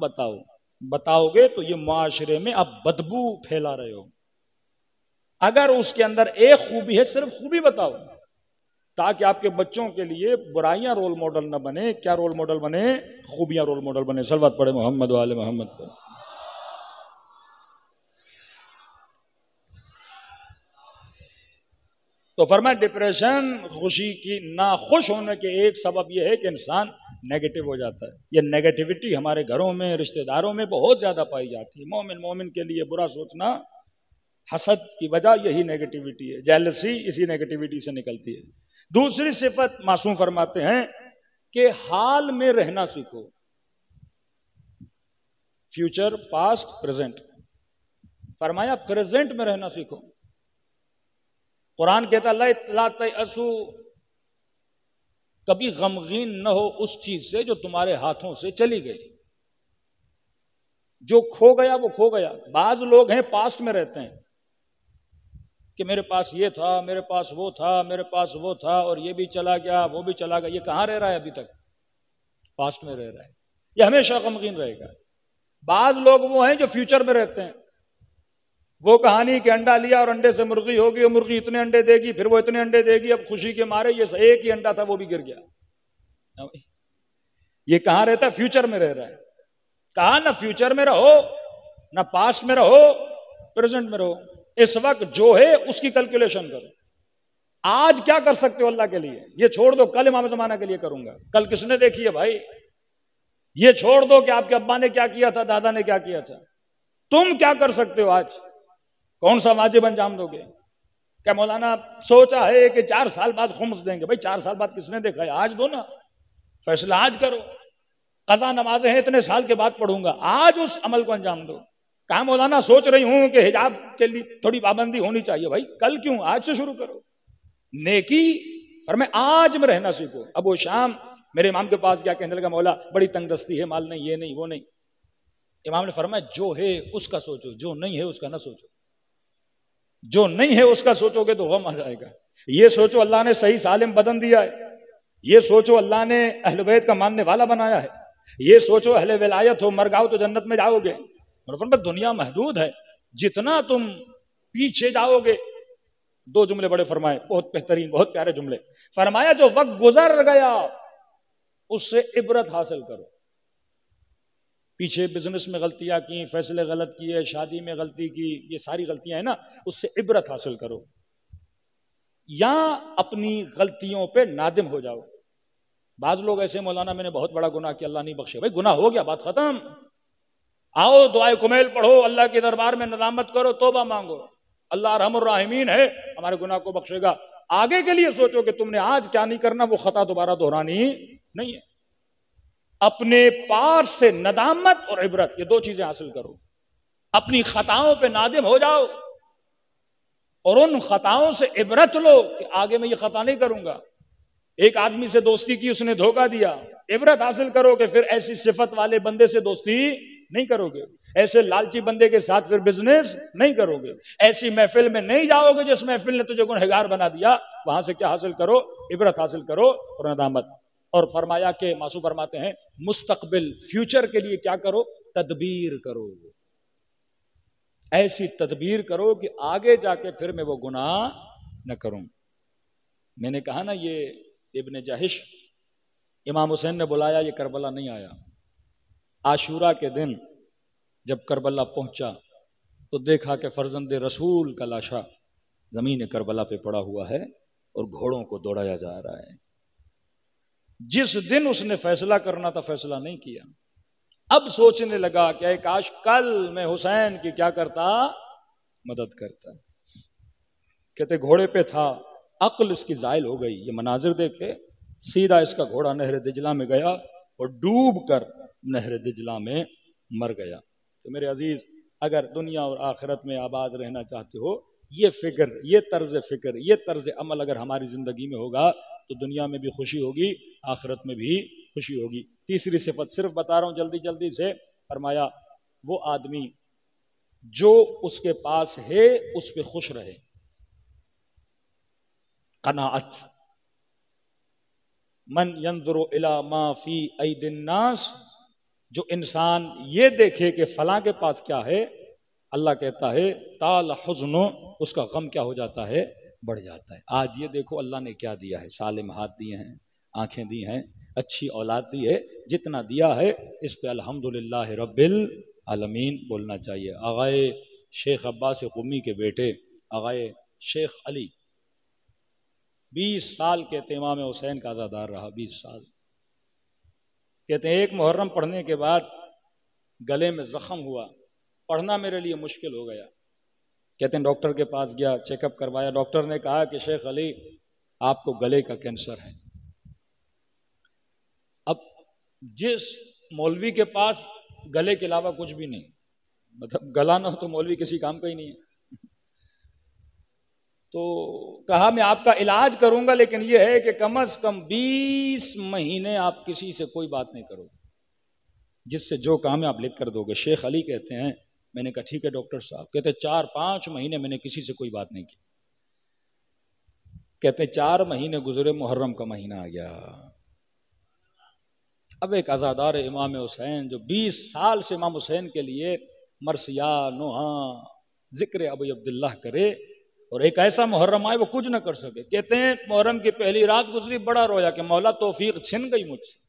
B: بتاؤ گے تو یہ معاشرے میں آپ بدبو پھیلا رہے ہو. اگر اس کے اندر ایک خوبی ہے صرف خوبی بتاؤ تاکہ آپ کے بچوں کے لیے برائیاں رول ماڈل نہ بنے. کیا رول ماڈل بنے؟ خوبیاں رول ماڈل بنے. صلوات پڑھے محمد والے محمد پر. تو فرمایا ڈپریشن، خوشی کی ناخوش ہونے کے ایک سبب یہ ہے کہ انسان نیگیٹو ہو جاتا ہے. یہ نیگیٹیوٹی ہمارے گھروں میں رشتہ داروں میں بہت زیادہ پائی جاتی ہے. مومن کے لیے برا سوچنا، حسد کی وجہ یہی نیگیٹیوٹی ہے. جیلسی اسی نیگیٹیوٹی سے نکلتی ہے. دوسری صفت معصوم فرماتے ہیں کہ حال میں رہنا سیکھو. Future, past, present. فرمایا پریزنٹ میں رہنا سیکھو. قرآن کہتا لا تیأسوا، کبھی غمگین نہ ہو اس چیز سے جو تمہارے ہاتھوں سے چلی گئی. جو کھو گیا وہ کھو گیا. بعض لوگ ہیں پاسٹ میں رہتے ہیں کہ میرے پاس یہ تھا، میرے پاس وہ تھا، میرے پاس وہ تھا، اور یہ بھی چلا گیا، وہ بھی چلا گیا. یہ کہاں رہ رہا ہے؟ ابھی تک پاسٹ میں رہ رہا ہے. یہ ہمیشہ غمگین رہے گا. بعض لوگ وہ ہیں جو فیوچر میں رہتے ہیں. وہ کہانی کہ انڈا لیا اور انڈے سے مرغی ہوگی، اور مرغی اتنے انڈے دے گی، پھر وہ اتنے انڈے دے گی. اب خوشی کے مارے یہ ایک ہی انڈا تھا وہ بھی گر گیا. یہ کہاں رہتا ہے؟ فیوچر میں رہ رہا ہے. کہا نہ فیوچر میں رہو، نہ پاسٹ میں رہو، پریزنٹ میں رہو. اس وقت جو ہے اس کی کیلکولیشن کرو. آج کیا کر سکتے ہو اللہ کے لیے یہ چھوڑ دو. کل امام زمانہ کے لیے کروں گا. کل کس نے دیکھی ہے بھائی؟ یہ چھوڑ دو کہ آپ کے ابا نے کیا کیا تھا، دادا نے کیا کیا تھا. تم کیا کر سکتے ہو آج؟ کون سا واجب انجام دو گے؟ کیا مولانا سوچا ہے کہ 4 سال بعد خمس دیں گے؟ بھائی 4 سال بعد کس نے دیکھا ہے؟ آج دو نا، فیصلہ آج کرو. قضا نمازیں ہیں اتنے سال کے بعد پڑھوں گا، آج اس عمل کو انجام دو. کہا مولانا سوچ رہی ہوں کہ حجاب کے لیے تھوڑی پابندی ہونی چاہیے. بھائی کل کیوں؟ آج سے شروع کرو. نیکی فرمائے آج میں رہنا سیکھو. ابو شام میرے امام کے پاس گیا، کہنے لگا مولا بڑی تنگ دستی ہے، مال نہیں، یہ نہیں، وہ نہیں. امام نے فرمایا جو ہے اس کا سوچو، جو نہیں ہے اس کا نہ سوچو. جو نہیں ہے اس کا سوچو گے تو غم آ جائے گا. یہ سوچو اللہ نے صحیح سالم بدن دیا ہے. یہ سوچو اللہ نے اہل بیت کا ماننے والا بنایا ہے. یہ سوچو اہل ولایت ہو، مر گاؤ تو جنت میں جاؤ گے. دنیا محدود ہے، جتنا تم پیچھے جاؤ گے. 2 جملے بڑے فرمائے، بہت بہترین، بہت پیارے جملے. فرمایا جو وقت گزر گیا اس سے عبرت حاصل کرو. پیچھے بزنس میں غلطیاں کی، فیصلے غلط کیے، شادی میں غلطی کی، یہ ساری غلطیاں ہیں نا، اس سے عبرت حاصل کرو. یا اپنی غلطیوں پہ نادم ہو جاؤ. بعض لوگ ایسے مولانا میں نے بہت بڑا گناہ کیا، اللہ نہیں بخشے. بھائی گناہ ہو گیا، بات ختم. آؤ دعائے کمیل پڑھو، اللہ کے دربار میں ندامت کرو، توبہ مانگو. اللہ ارحم الراحمین ہے، ہمارے گناہ کو بخشے گا. آگے کے لیے سوچو کہ تم نے آج کیا نہیں کرنا، وہ خطا دوبارہ دہرانی نہیں ہے. اپنے پار سے ندامت اور عبرت، یہ 2 چیزیں حاصل کرو. اپنی خطاؤں پہ نادم ہو جاؤ اور ان خطاؤں سے عبرت لو کہ آگے میں یہ خطا نہیں کروں گا. ایک آدمی سے دوستی کی، اس نے دھوکہ دیا، عبرت حاصل کرو کہ پھر ایسی صفت والے بندے سے دوستی نہیں کرو گے. ایسے لالچی بندے کے ساتھ پھر بزنس نہیں کرو گے. ایسی محفل میں نہیں جاؤ گے جس محفل نے تجھے گنہگار بنا دیا. وہاں سے کیا حاصل کرو؟ عبرت حاصل کرو اور ندامت. اور فرمایا کہ معصوم فرماتے ہیں مستقبل، فیوچر کے لیے کیا کرو؟ تدبیر کرو. ایسی تدبیر کرو کہ آگے جا کے پھر میں وہ گناہ نہ کروں. میں نے کہا نا یہ ابن جہش، امام حسین نے بلایا، یہ کربلا نہیں آیا. عاشورہ کے دن جب کربلا پہنچا تو دیکھا کہ فرزند رسول کا لاشا زمین کربلا پہ پڑا ہوا ہے اور گھوڑوں کو دوڑایا جا رہا ہے. جس دن اس نے فیصلہ کرنا تھا فیصلہ نہیں کیا. اب سوچنے لگا کہ اے کاش کل میں حسین کی کیا کرتا، مدد کرتا. کہتے گھوڑے پہ تھا، عقل اس کی زائل ہو گئی. یہ مناظر دیکھے، سیدھا اس کا گھوڑا نہر دجلہ میں گیا اور ڈوب کر نہر دجلہ میں مر گیا. تو میرے عزیز، اگر دنیا اور آخرت میں آباد رہنا چاہتے ہو، یہ فکر، یہ طرز فکر، یہ طرز عمل اگر ہماری زندگی میں ہوگا تو دنیا میں بھی خوشی ہوگی، آخرت میں بھی خوشی ہوگی. تیسری صفت صرف بتا رہا ہوں جلدی جلدی سے. فرمایا وہ آدمی جو اس کے پاس ہے اس پہ خوش رہے. قناعت. من ينظر الى ما في ايدي الناس، جو انسان یہ دیکھے کہ فلاں کے پاس کیا ہے، اللہ کہتا ہے طال حزن، اس کا غم کیا ہو جاتا ہے، بڑھ جاتا ہے. آج یہ دیکھو اللہ نے کیا دیا ہے، سالم ہاتھ دیے ہیں، آنکھیں دی ہیں، اچھی اولاد دی ہے، جتنا دیا ہے اس پہ الحمدللہ رب العالمین بولنا چاہیے. آغائے شیخ عباس قمی کے بیٹے آغائے شیخ علی 20 سال کے امام حسین کا عزادار رہا. 20 سال کہتے ہیں ایک محرم پڑھنے کے بعد گلے میں زخم ہوا، پڑھنا میرے لیے مشکل ہو گیا۔ کہتے ہیں ڈاکٹر کے پاس گیا، چیک اپ کروایا، ڈاکٹر نے کہا کہ شیخ علی آپ کو گلے کا کینسر ہے۔ اب جس مولوی کے پاس گلے کے علاوہ کچھ بھی نہیں، مطلب گلا نہ ہو تو مولوی کسی کام کا ہی نہیں ہے، تو کہا میں آپ کا علاج کروں گا، لیکن یہ ہے کہ کم از کم 20 مہینے آپ کسی سے کوئی بات نہیں کرو، جس سے جو کام ہے آپ لکھ کر دو گے۔ شیخ علی کہتے ہیں میں نے کہا ٹھیک ہے ڈاکٹر صاحب۔ کہتے 4-5 مہینے میں نے کسی سے کوئی بات نہیں کی۔ کہتے 4 مہینے گزرے، محرم کا مہینہ آ گیا۔ اب ایک عزادار امام حسین جو 20 سال سے امام حسین کے لیے مرثیہ، نوحہ، ذکر ابو عبداللہ کرے، اور ایک ایسا محرم آئے وہ کچھ نہ کر سکے۔ کہتے ہیں محرم کی پہلی رات گزری، بڑا رویا کہ مولا توفیق چھن گئی مجھ سے۔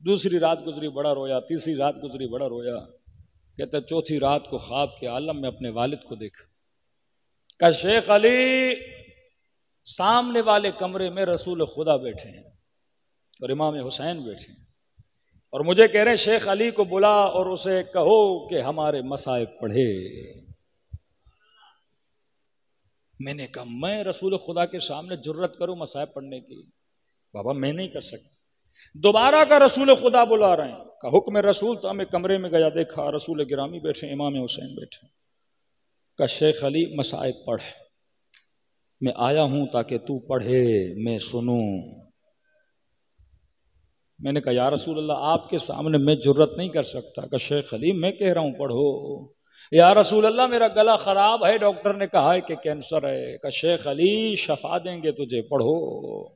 B: دوسری رات گزری، بڑا رویا۔ تیسری رات گزری، بڑا رویا۔ کہتے ہیں چوتھی رات کو خواب کے عالم میں اپنے والد کو دیکھا کہ شیخ علی سامنے والے کمرے میں رسول خدا بیٹھے ہیں اور امام حسین بیٹھے ہیں، اور مجھے کہہ رہے ہیں شیخ علی کو بلا اور اسے کہو کہ ہمارے مصائب پڑھے۔ میں نے کہا میں رسول خدا کے سامنے جرت کروں مصائب پڑھنے کی؟ بابا میں نہیں کر سکتا۔ دوبارہ کا رسول خدا بلا رہے ہیں، کہ حکم رسول، تو ہمیں کمرے میں گیا، دیکھا رسول گرامی بیٹھے، امام حسین بیٹھے۔ کہ شیخ علی مصائب پڑھ، میں آیا ہوں تاکہ تو پڑھے، میں سنوں۔ میں نے کہا یا رسول اللہ آپ کے سامنے میں جرت نہیں کر سکتا۔ کہ شیخ علی میں کہہ رہا ہوں پڑھو۔ یا رسول اللہ میرا گلا خراب ہے، ڈاکٹر نے کہا ہے کہ کینسر ہے۔ کہ شیخ علی شفا دیں گے تجھے، پڑھو۔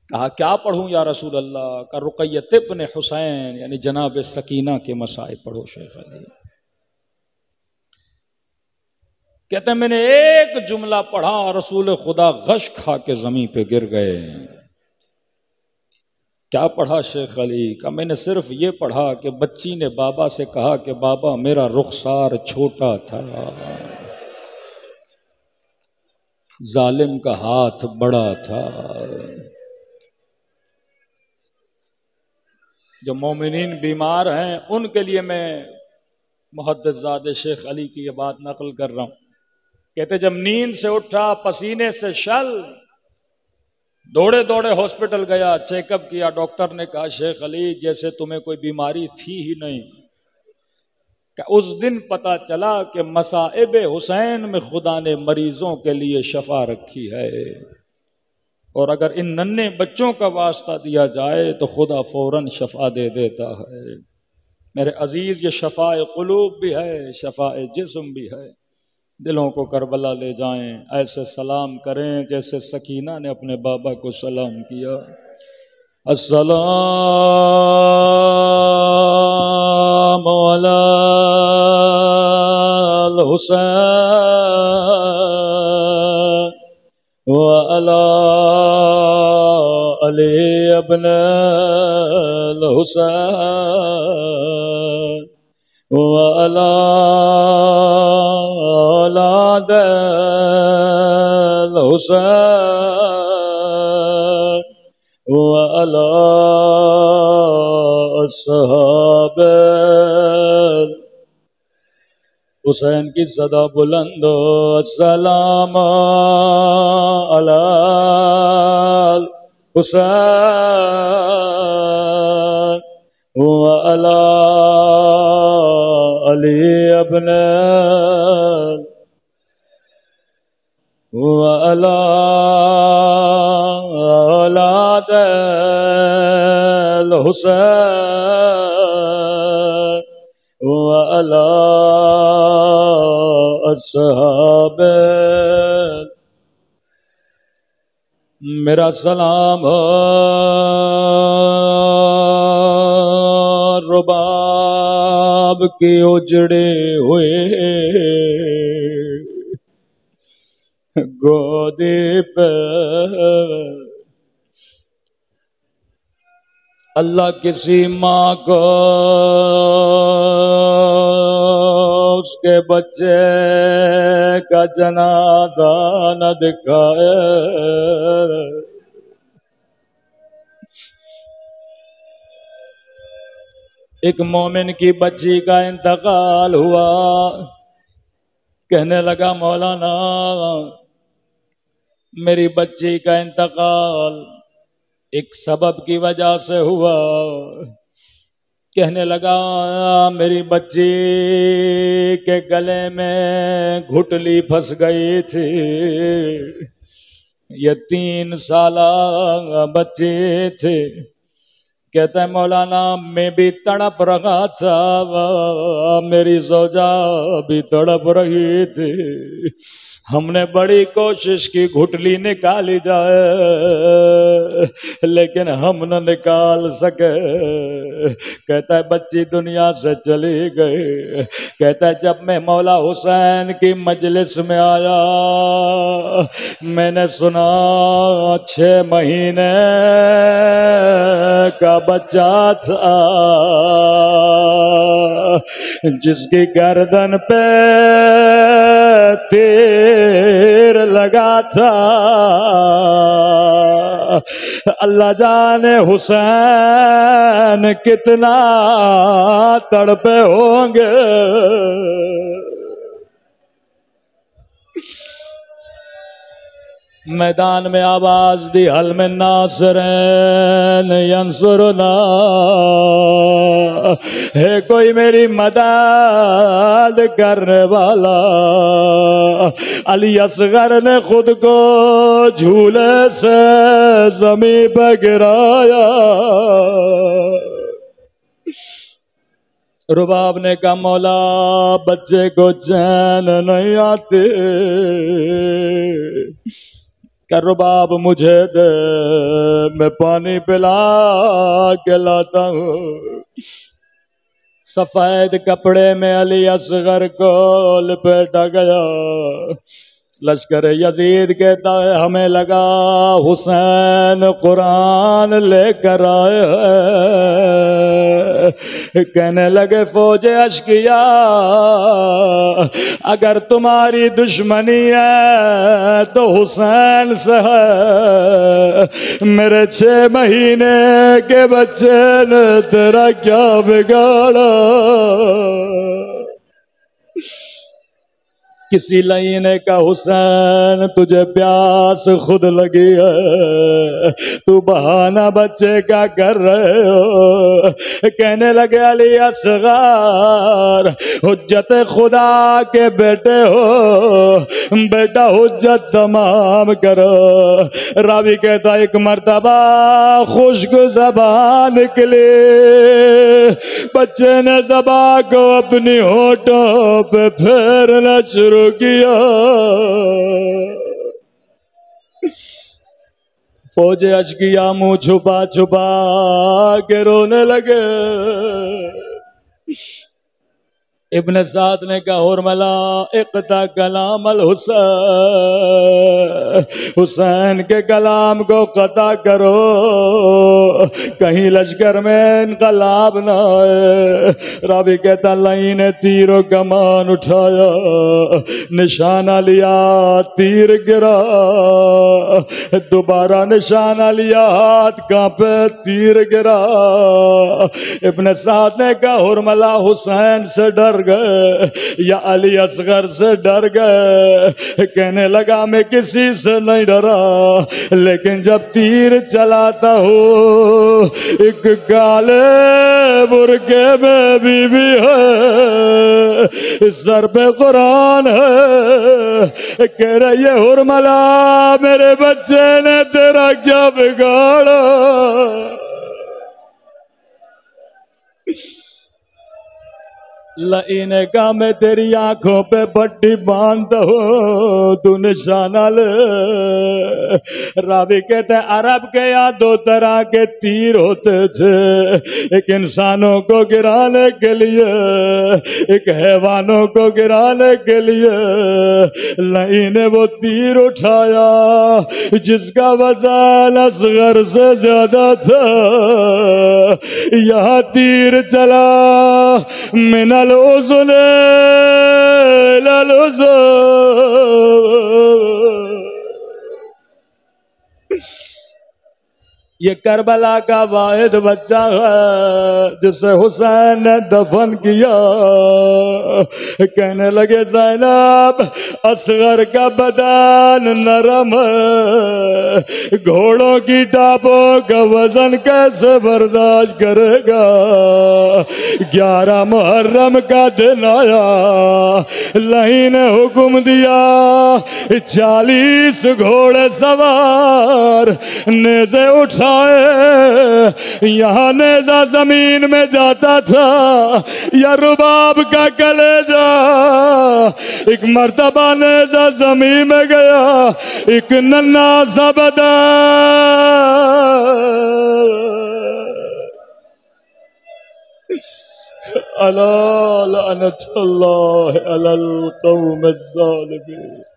B: کہا کیا پڑھوں یا رسول اللہ؟ کہ رقیۃ ابن حسین یعنی جناب سکینہ کے مصائب پڑھو شیخ علی۔ کہتے ہیں میں نے ایک جملہ پڑھا، رسول خدا غش کھا کے زمین پہ گر گئے۔ کیا پڑھا شیخ علی؟ کہ میں نے صرف یہ پڑھا کہ بچی نے بابا سے کہا کہ بابا میرا رخسار چھوٹا تھا، ظالم کا ہاتھ بڑا تھا۔ جو مومنین بیمار ہیں ان کے لیے میں محدث زادہ شیخ علی کی یہ بات نقل کر رہا ہوں۔ کہتے جب نیند سے اٹھا، پسینے سے شل، دوڑے دوڑے ہاسپٹل گیا، چیک اپ کیا، ڈاکٹر نے کہا شیخ علی جیسے تمہیں کوئی بیماری تھی ہی نہیں۔ کہ اس دن پتا چلا کہ مصائب حسین میں خدا نے مریضوں کے لیے شفا رکھی ہے، اور اگر ان ننھے بچوں کا واسطہ دیا جائے تو خدا فوراً شفا دے دیتا ہے۔ میرے عزیز یہ شفاء قلوب بھی ہے، شفاء جسم بھی ہے۔ دلوں کو کربلا لے جائیں، ایسے سلام کریں جیسے سکینہ نے اپنے بابا کو سلام کیا۔ السلام علی الحسین وعلی علی ابن الحسین وعلی اولاد الحسین وعلی اصحاب حسین کی صدا بلند ہو۔ السلام علی الحسین وعلی علی ابن وعلی اولاد الحسین وعلی اصحاب۔ میرا سلام رباب کی اجڑے ہوئے گودی پہ، اللہ کسی ماں کو اس کے بچے کا جنازہ نہ دکھائے۔ ایک مومن کی بچی کا انتقال ہوا، کہنے لگا مولانا میری بچی کا انتقال ایک سبب کی وجہ سے ہوا۔ کہنے لگا میری بچی کے گلے میں گھٹلی پھنس گئی تھی، یہ 3 سالہ بچے تھے۔ کہتا ہے مولانا میں بھی تڑپ رہا تھا، میری زوجہ بھی تڑپ رہی تھی، ہم نے بڑی کوشش کی گھٹلی نکالی جائے لیکن ہم نہ نکال سکے۔ کہتا ہے بچی دنیا سے چلی گئی۔ کہتا ہے جب میں مولا حسین کی مجلس میں آیا، میں نے سنا 6 مہینے کا بچہ تھا جس کی گردن پہ تیر لگا تھا۔ اللہ جانے حسین کتنا تڑپے ہوں گے۔ میدان میں آواز دی حل من ناصرین ینصرنا، ہے کوئی میری مدد کرنے والا؟ علی اصغر نے خود کو جھولے سے زمین پہ گرایا۔ رباب نے کہا مولا بچے کو چین نہیں آتے، کہ رباب مجھے دے میں پانی پلا کے لاتا ہوں۔ سفید کپڑے میں علی اصغر کو لپیٹا گیا۔ لشکر یزید کہتا ہے ہمیں لگا حسین قرآن لے کر آئے ہیں۔ کہنے لگے فوج اشقیا اگر تمہاری دشمنی ہے تو حسین سے ہے، میرے 6 مہینے کے بچے نے تیرا کیا بگاڑا؟ کسی لئی نے کہا حسین تجھے پیاس خود لگی ہے، تو بہانہ بچے کا کر رہے ہو۔ کہنے لگے علی اصغر حجت خدا کے بیٹے ہو، بیٹا حجت تمام کرو۔ راوی کہتا ایک مرتبہ خشک زبان نکلی، بچے نے زبان کو اپنی ہونٹوں پہ پھیرنا شروع کیا۔ فوج اشقیا منہ چھپا چھپا کے رونے لگے۔ ابن سعد نے کہا حرملا اقطع کلام الحسین، حسین کے کلام کو قطع کرو کہیں لشکر میں انقلاب نہ آئے۔ راوی کہتا لائی نے تیر و کمان اٹھایا، نشانہ لیا تیر گرا، دوبارہ نشانہ لیا ہاتھ کانپے تیر گرا۔ ابن سعد نے کہا حرملا حسین سے ڈر گئے یا علی اصغر سے ڈر گئے؟ کہنے لگا میں کسی سے نہیں ڈرا، لیکن جب تیر چلاتا ہوں ایک کالے برقعے میں بی بی ہے، سر پہ قرآن ہے، کہہ رہی ہے حرملا میرے بچے نے تیرا کیا بگاڑا؟ لئی نے کہا میں تیری آنکھوں پہ پٹی باندھتا ہوں، تو نشانہ لے۔ راوی کہتے ہیں عرب کے یہاں 2 طرح کے تیر ہوتے تھے، ایک انسانوں کو گرانے کے لیے، ایک حیوانوں کو گرانے کے لیے۔ لئی نے وہ تیر اٹھایا جس کا وزن اصغر سے زیادہ تھا، یہاں تیر چلا من الأذن إلى الأذن۔ یہ کربلا کا واحد بچہ ہے جسے حسین نے دفن کیا۔ کہنے لگے زینب اصغر کا بدن نرم ہے، گھوڑوں کی ٹاپوں کا وزن کیسے برداشت کرے گا؟ 11 محرم کا دن آیا، لہی نے حکم دیا 40 گھوڑے سوار نیزے اٹھائے۔ یہاں نیزہ زمین میں جاتا تھا یا رباب کا کلیجہ، ایک مرتبہ نیزہ زمین میں گیا، ایک ننھا سا بدن الا لعنت اللہ علی القوم الظالمین۔